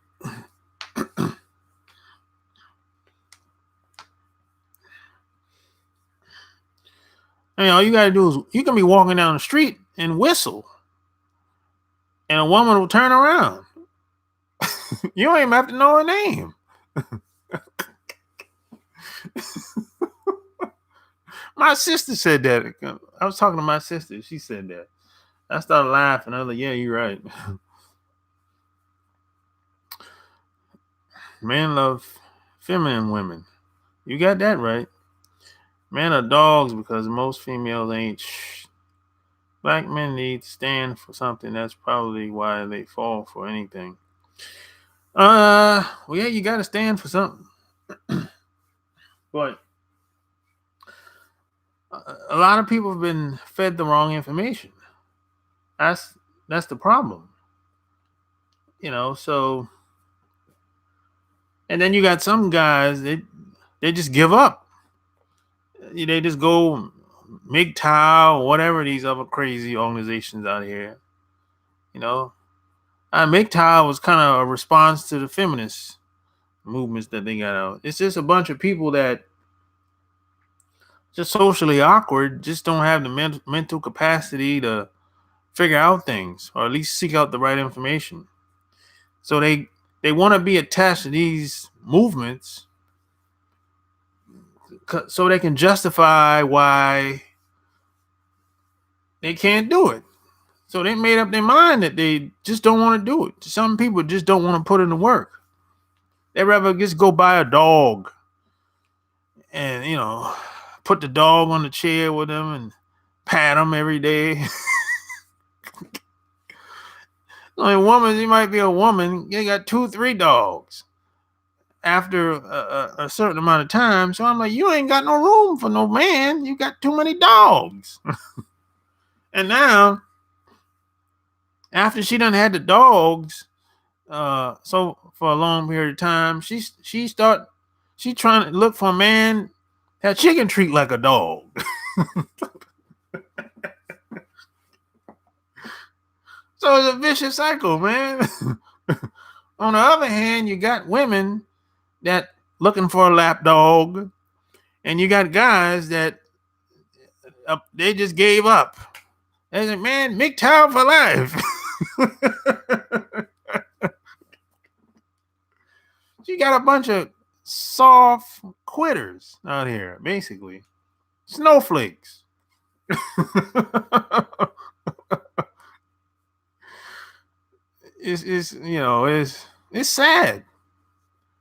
I mean, all you gotta do is you can be walking down the street and whistle, and a woman will turn around. You don't even have to know her name. My sister said that. I was talking to my sister. She said that. I started laughing. I was like, yeah, you're right. Men love feminine women. You got that right. Men are dogs because most females ain't. Black men need to stand for something. That's probably why they fall for anything. Well, yeah, you got to stand for something. But a lot of people have been fed the wrong information. That's the problem. So and then you got some guys they just give up. They just go MGTOW or whatever these other crazy organizations out here. MGTOW was kind of a response to the feminist movements that they got out. It's just a bunch of people that just socially awkward, just don't have the mental capacity to figure out things or at least seek out the right information. So they want to be attached to these movements so they can justify why they can't do it. So they made up their mind that they just don't want to do it. Some people just don't want to put in the work. They'd rather just go buy a dog and, put the dog on the chair with them and pat them every day. I mean, woman, you might be a woman, you got 2-3 dogs after a certain amount of time. So I'm like, you ain't got no room for no man. You got too many dogs. And now, after she done had the dogs, so for a long period of time, she trying to look for a man that she can treat like a dog. So it's a vicious cycle, man. On the other hand, you got women that looking for a lap dog, and you got guys that they just gave up. They said, man, MGTOW for life. You got a bunch of soft quitters out here, basically. Snowflakes. It's sad.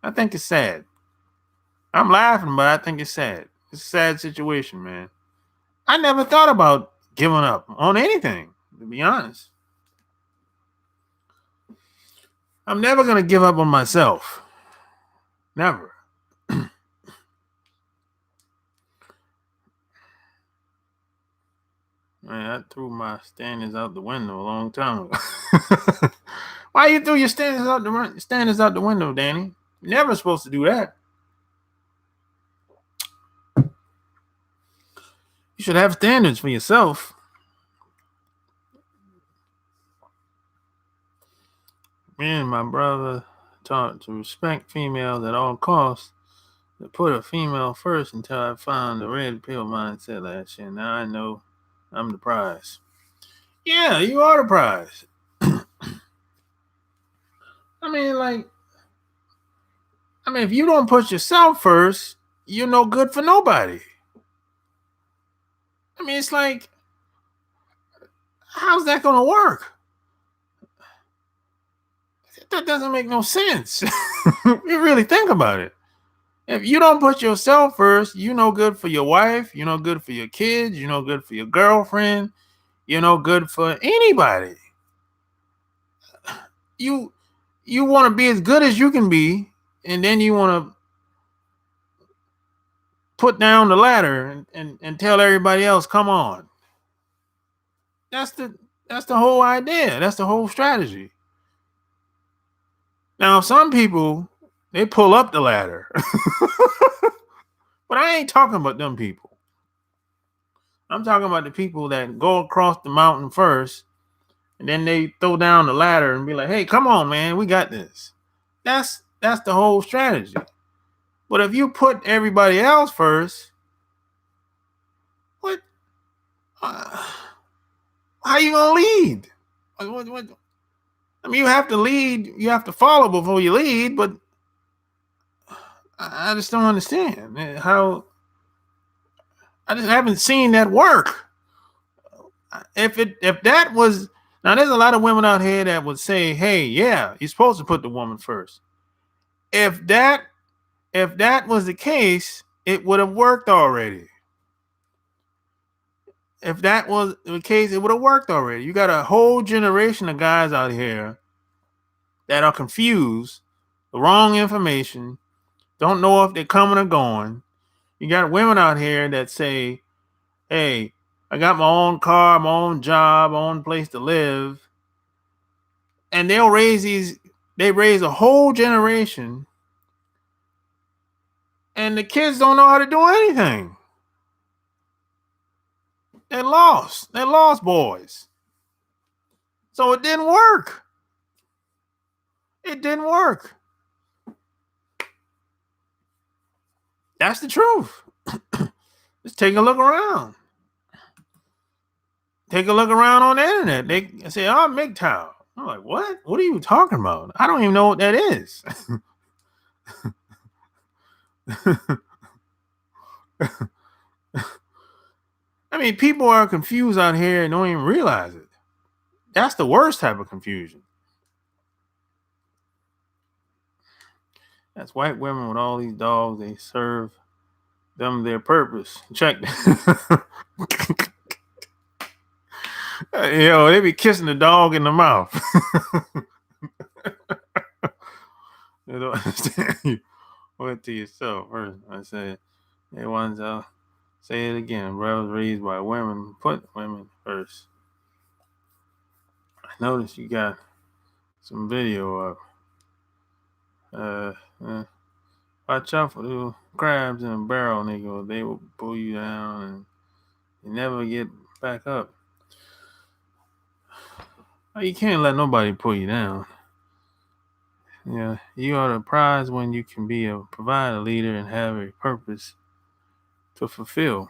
I think it's sad. I'm laughing, but I think it's sad. It's a sad situation, man. I never thought about giving up on anything, to be honest. I'm never going to give up on myself. Never. Man, I threw my standards out the window a long time ago. Why you threw your standards out the window, Danny? You're never supposed to do that. You should have standards for yourself. Me and my brother taught to respect females at all costs, to put a female first until I found the red pill mindset last year. Now I know I'm the prize. Yeah, you are the prize. If you don't put yourself first, you're no good for nobody. It's like, how's that going to work? That doesn't make no sense. You really think about it. If you don't put yourself first, you're no good for your wife, you're no good for your kids, you're no good for your girlfriend, you're no good for anybody. You want to be as good as you can be, and then you want to put down the ladder and tell everybody else, come on. That's the whole idea. That's the whole strategy. Now, some people, they pull up the ladder. But I ain't talking about them people. I'm talking about the people that go across the mountain first, and then they throw down the ladder and be like, hey, come on, man, we got this. That's the whole strategy. But if you put everybody else first, what? How you gonna lead? What? You have to lead. You have to follow before you lead. But I just don't understand how. I just haven't seen that work. If that was, now, there's a lot of women out here that would say, hey, yeah, you're supposed to put the woman first. If that was the case, it would have worked already. If that was the case, it would have worked already. You got a whole generation of guys out here that are confused, the wrong information, don't know if they're coming or going. You got women out here that say, hey, I got my own car, my own job, my own place to live. And they raise a whole generation, and the kids don't know how to do anything. They're lost boys. So it didn't work. That's the truth. Just take a look around. Take a look around on the internet. They say, oh, MGTOW. I'm like, what? What are you talking about? I don't even know what that is. People are confused out here and don't even realize it. That's the worst type of confusion. That's white women with all these dogs. They serve them their purpose. Check. They be kissing the dog in the mouth. They don't understand you. Wait to yourself first. I said, hey, ones out. Say it again. Bro, I was raised by women. Put women first. I noticed you got some video up. Watch out for the crabs in a barrel, nigga. They will pull you down and you never get back up. You can't let nobody pull you down. Yeah, you are the prize when you can provide a leader and have a purpose to fulfill.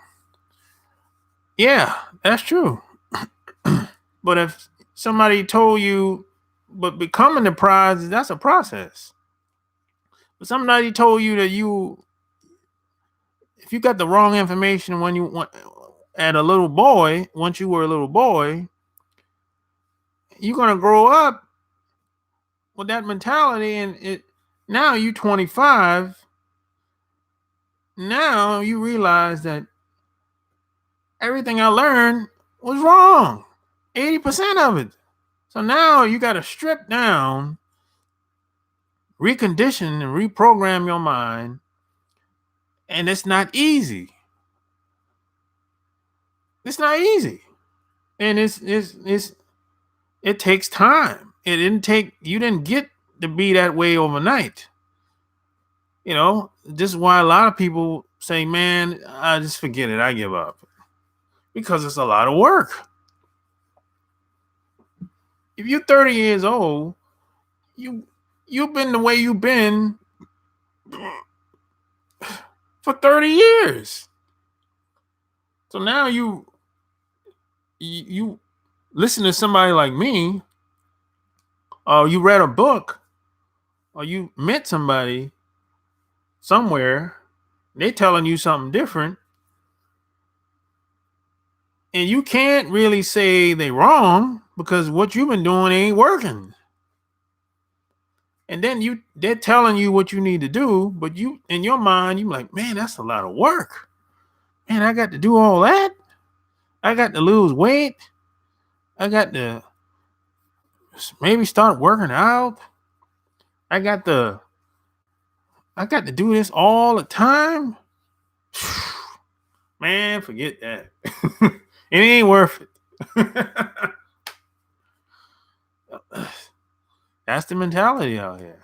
Yeah, that's true. But if somebody told you, but becoming the prize, that's a process. But somebody told you that if you got the wrong information when you once you were a little boy, you're gonna grow up with that mentality, and now you 25. Now you realize that everything I learned was wrong, 80% of it. So now you got to strip down, recondition, and reprogram your mind, and it's not easy. It's not easy. And it takes time. You didn't get to be that way overnight. This is why a lot of people say, man, I just forget it. I give up. Because it's a lot of work. If you're 30 years old, you've been the way you've been for 30 years. So now you listen to somebody like me, or you read a book, or you met somebody somewhere, they're telling you something different, and you can't really say they wrong because what you've been doing ain't working. And then they're telling you what you need to do, but you in your mind, you're like, man, that's a lot of work. Man, I got to do all that. I got to lose weight. I got to maybe start working out. I got to do this all the time. Man, forget that. It ain't worth it. That's the mentality out here.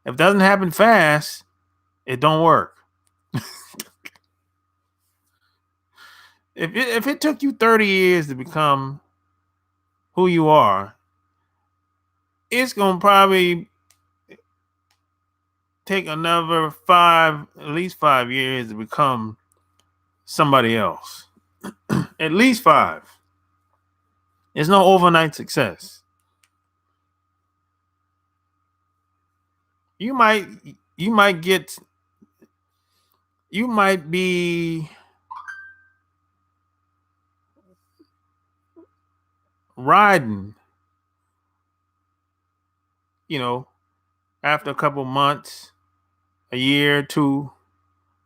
If it doesn't happen fast, it don't work. If it took you 30 years to become who you are, it's gonna probably take another at least 5 years to become somebody else. At least 5. There's no overnight success. You might be riding, after a couple months, a year or two.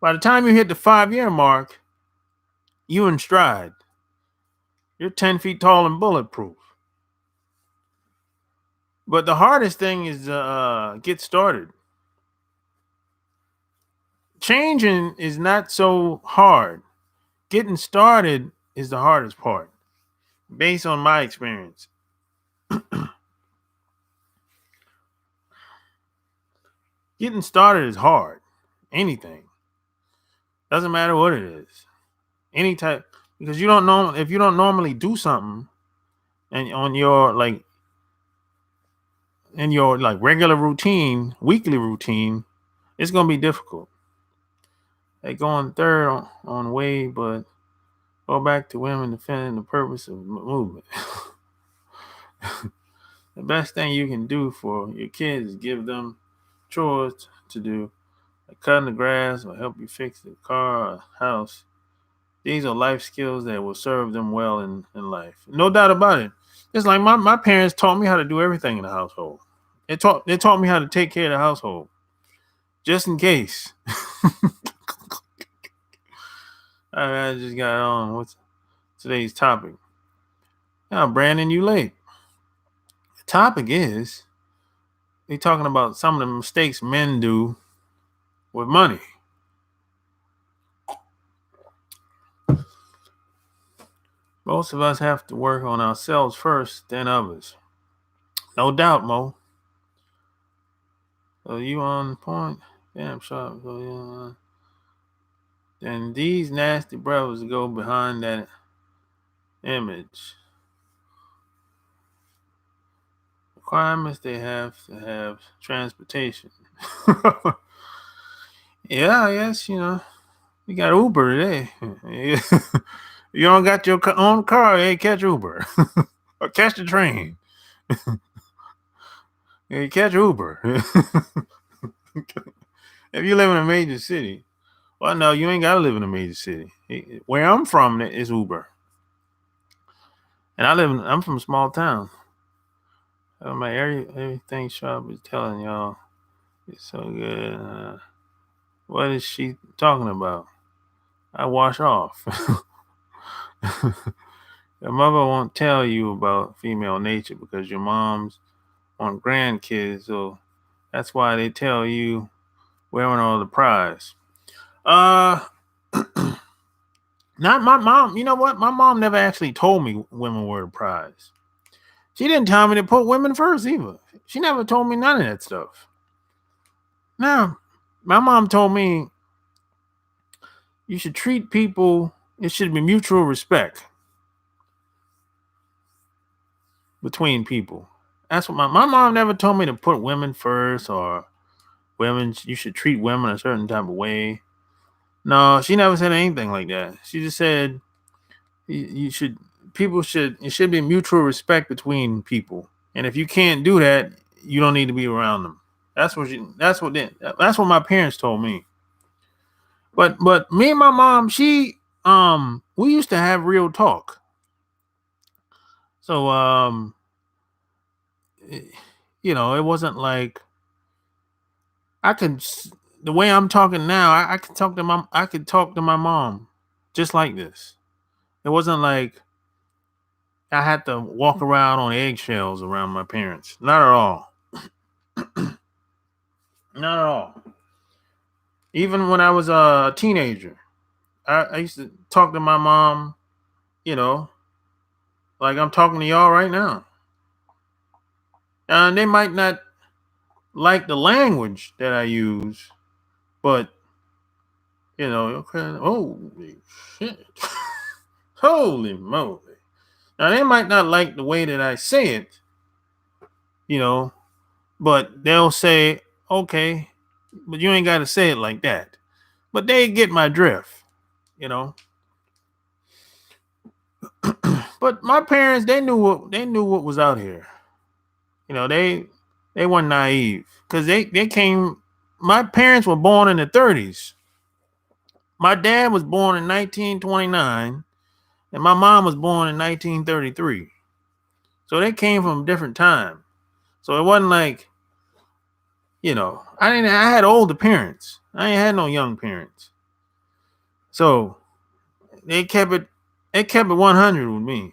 By the time you hit the 5-year mark, you in stride. You're 10 feet tall and bulletproof. But the hardest thing is get started. Changing is not so hard. Getting started is the hardest part, based on my experience. Getting started is hard. Anything. Doesn't matter what it is. Any type, because you don't know if you don't normally do something and on your regular routine, weekly routine, it's gonna be difficult. They going third on Wade, but go back to women defending the purpose of movement. The best thing you can do for your kids is give them chores to do, like cutting the grass or help you fix the car or house. These are life skills that will serve them well in life. No doubt about it. It's like my parents taught me how to do everything in the household. They taught me how to take care of the household. Just in case. I just got on. What's today's topic? Now, Brandon, you late. The topic is they talking about some of the mistakes men do with money. Most of us have to work on ourselves first, then others. No doubt, Mo. So you on point? Damn sharp. So yeah. Then these nasty brothers go behind that image. Requirements they have to have transportation. Yeah, I guess, you got Uber today. You don't got your own car, hey, catch Uber. Or catch the train. Hey, catch Uber. If you live in a major city, well, no, you ain't got to live in a major city. Where I'm from is Uber. And I'm from a small town. My everything shop is telling y'all it's so good. What is she talking about? I wash off. Your mother won't tell you about female nature because your mom's on grandkids, so that's why they tell you wearing all the prize. Not my mom. You know what? My mom never actually told me women were the prize. She didn't tell me to put women first either. She never told me none of that stuff. Now, my mom told me you should treat people, it should be mutual respect between people. That's what my mom never told me to put women first or women, you should treat women a certain type of way. No, she never said anything like that. She just said you should, people should, it should be mutual respect between people. And if you can't do that, you don't need to be around them. That's what my parents told me. But me and my mom, she we used to have real talk. So it wasn't like I could the way I'm talking now, I could talk to my mom just like this. It wasn't like I had to walk around on eggshells around my parents. Not at all. Not at all. Even when I was a teenager, I used to talk to my mom, you know, like I'm talking to y'all right now. And they might not like the language that I use, but okay, holy shit. Holy moly. Now they might not like the way that I say it, you know, but they'll say, okay, but you ain't gotta say it like that. But they get my drift, you know. But my parents, they knew what was out here. They weren't naive. Because they came, my parents were born in the 30s. My dad was born in 1929 and my mom was born in 1933. So they came from a different time. So it wasn't like, I had older parents. I ain't had no young parents. So they kept it 100 with me.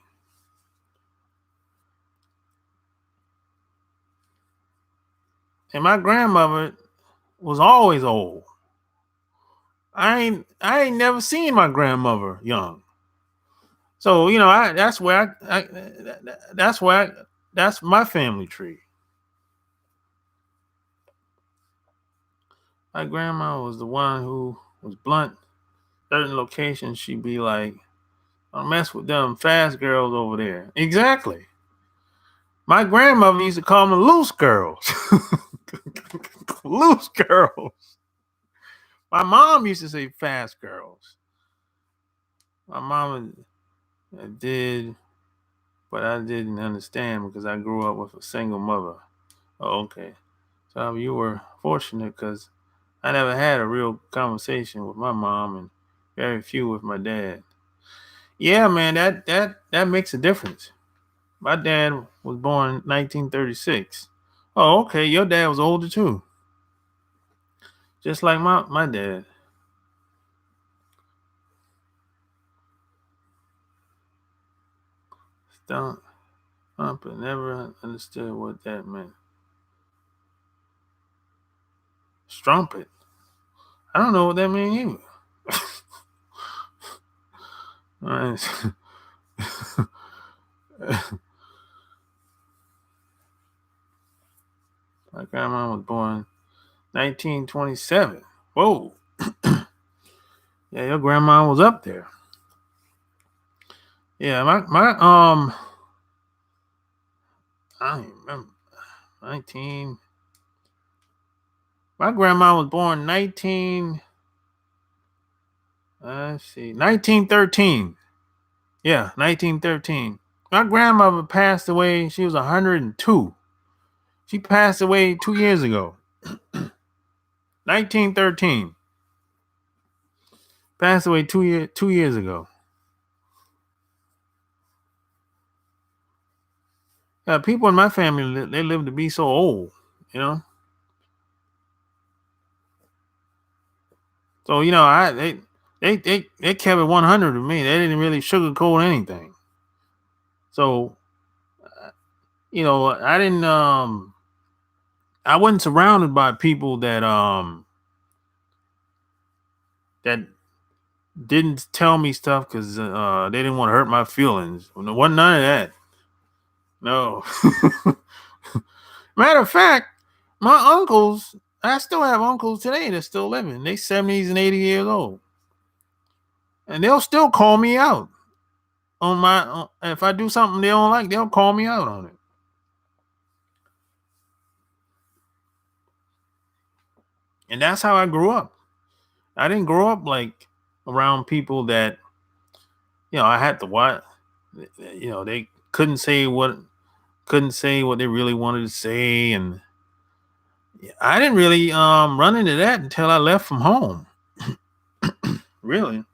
And my grandmother was always old. I ain't never seen my grandmother young. So that's my family tree. My grandma was the one who was blunt. Certain locations, she'd be like, "Don't mess with them fast girls over there." Exactly. My grandmother used to call them loose girls. Loose girls. My mom used to say fast girls. My mama did, but I didn't understand because I grew up with a single mother. Oh, okay. So you were fortunate because I never had a real conversation with my mom and very few with my dad. Yeah, man, that makes a difference. My dad was born 1936. Oh, okay. Your dad was older too, just like my dad. Stump, but never understood what that meant. Strumpet. I don't know what that means either. My grandma was born 1927. Whoa. Yeah, your grandma was up there. Yeah, my I don't remember 19. My grandma was born 1913. Yeah, 1913. My grandmother passed away. She was 102. She passed away 2 years ago. 1913. Passed away 2 years ago. People in my family, they live to be so old, you know. So they kept it 100 with me. They didn't really sugarcoat anything. So I didn't I wasn't surrounded by people that didn't tell me stuff because they didn't want to hurt my feelings. There wasn't none of that. No. Matter of fact, my uncles, I still have uncles today that's still living. They 70s and 80 years old. And they'll still call me out on if I do something they don't like, they'll call me out on it. And that's how I grew up. I didn't grow up like around people that, I had to watch. They couldn't say what they really wanted to say, and I didn't really run into that until I left from home. Really,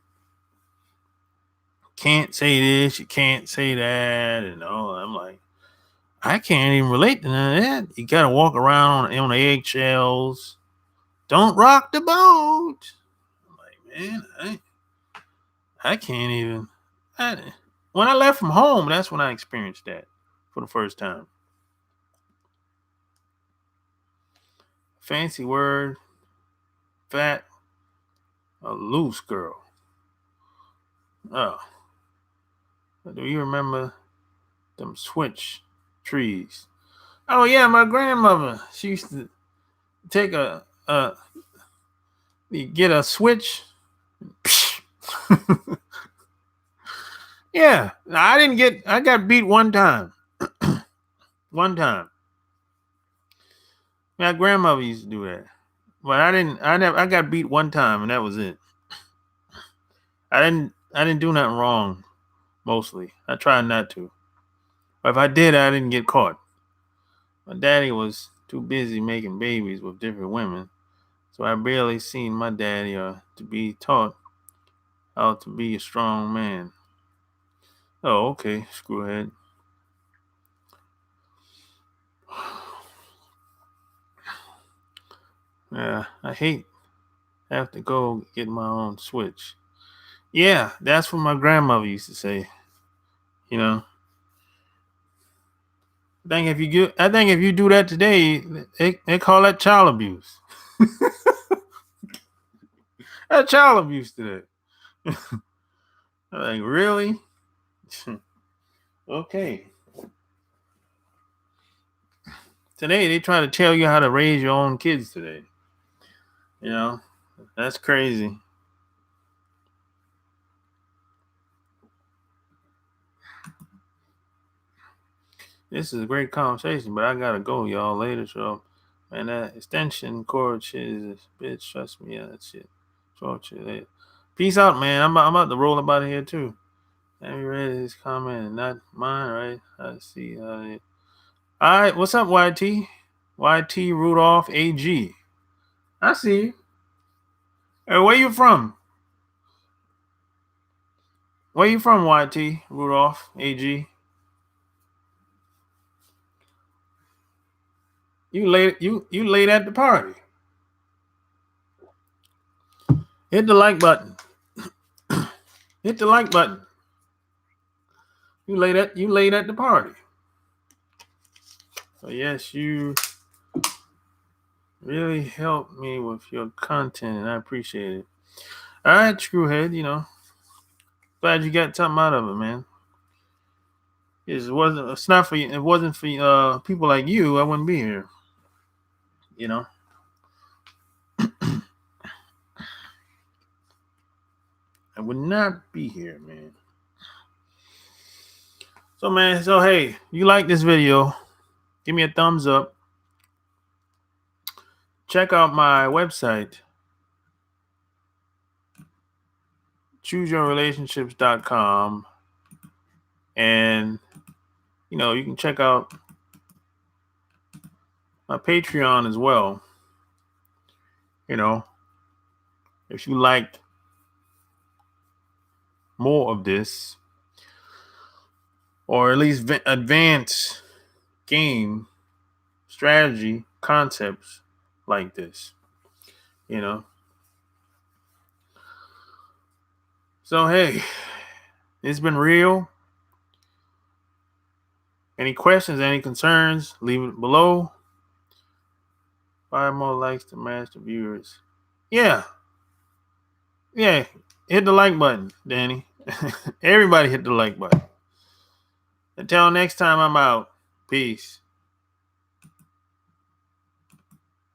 can't say this, you can't say that, and all. I'm like, I can't even relate to none of that. You gotta walk around on eggshells. Don't rock the boat. I'm like, man, I can't even. When I left from home, that's when I experienced that for the first time. Fancy word, fat, a loose girl. Oh, do you remember them switch trees? Oh yeah, my grandmother. She used to take get a switch. Yeah, I got beat one time. One time. My grandmother used to do that. But I got beat one time and that was it. I didn't do nothing wrong, mostly. I tried not to. But if I did, I didn't get caught. My daddy was too busy making babies with different women, so I barely seen my daddy to be taught how to be a strong man. Oh, okay, screwhead. Yeah, I hate have to go get my own switch. Yeah, that's what my grandmother used to say. You know, I think if you do that today, they call that child abuse. That child abuse today. I'm like, really? Okay. Today they try to tell you how to raise your own kids today. That's crazy. This is a great conversation, but I gotta go, y'all. Later, so man, that extension cord shit is bitch. Trust me, yeah, that shit. Talk to you later. Peace out, man. I'm about to roll up out of here too. Have you read his comment? Not mine, right? I see. All right, what's up, YT? YT Rudolph AG. I see you. Hey, where you from? Where you from, YT Rudolph AG? You late at the party. Hit the like button. Hit the like button. You late at the party. So yes, you really helped me with your content, and I appreciate it. All right, screwhead. Glad you got something out of it, man. It's not for you. It wasn't for people like you, I wouldn't be here. You know. I would not be here, man. So, man, hey, you like this video, give me a thumbs up. Check out my website, chooseyourrelationships.com. And, you can check out my Patreon as well. If you like more of this, or at least advanced game strategy concepts like this, So, hey, it's been real. Any questions, any concerns, leave it below. 5 more likes to match the viewers. Yeah. hit the like button, Danny. Everybody hit the like button. Until next time, I'm out. Peace.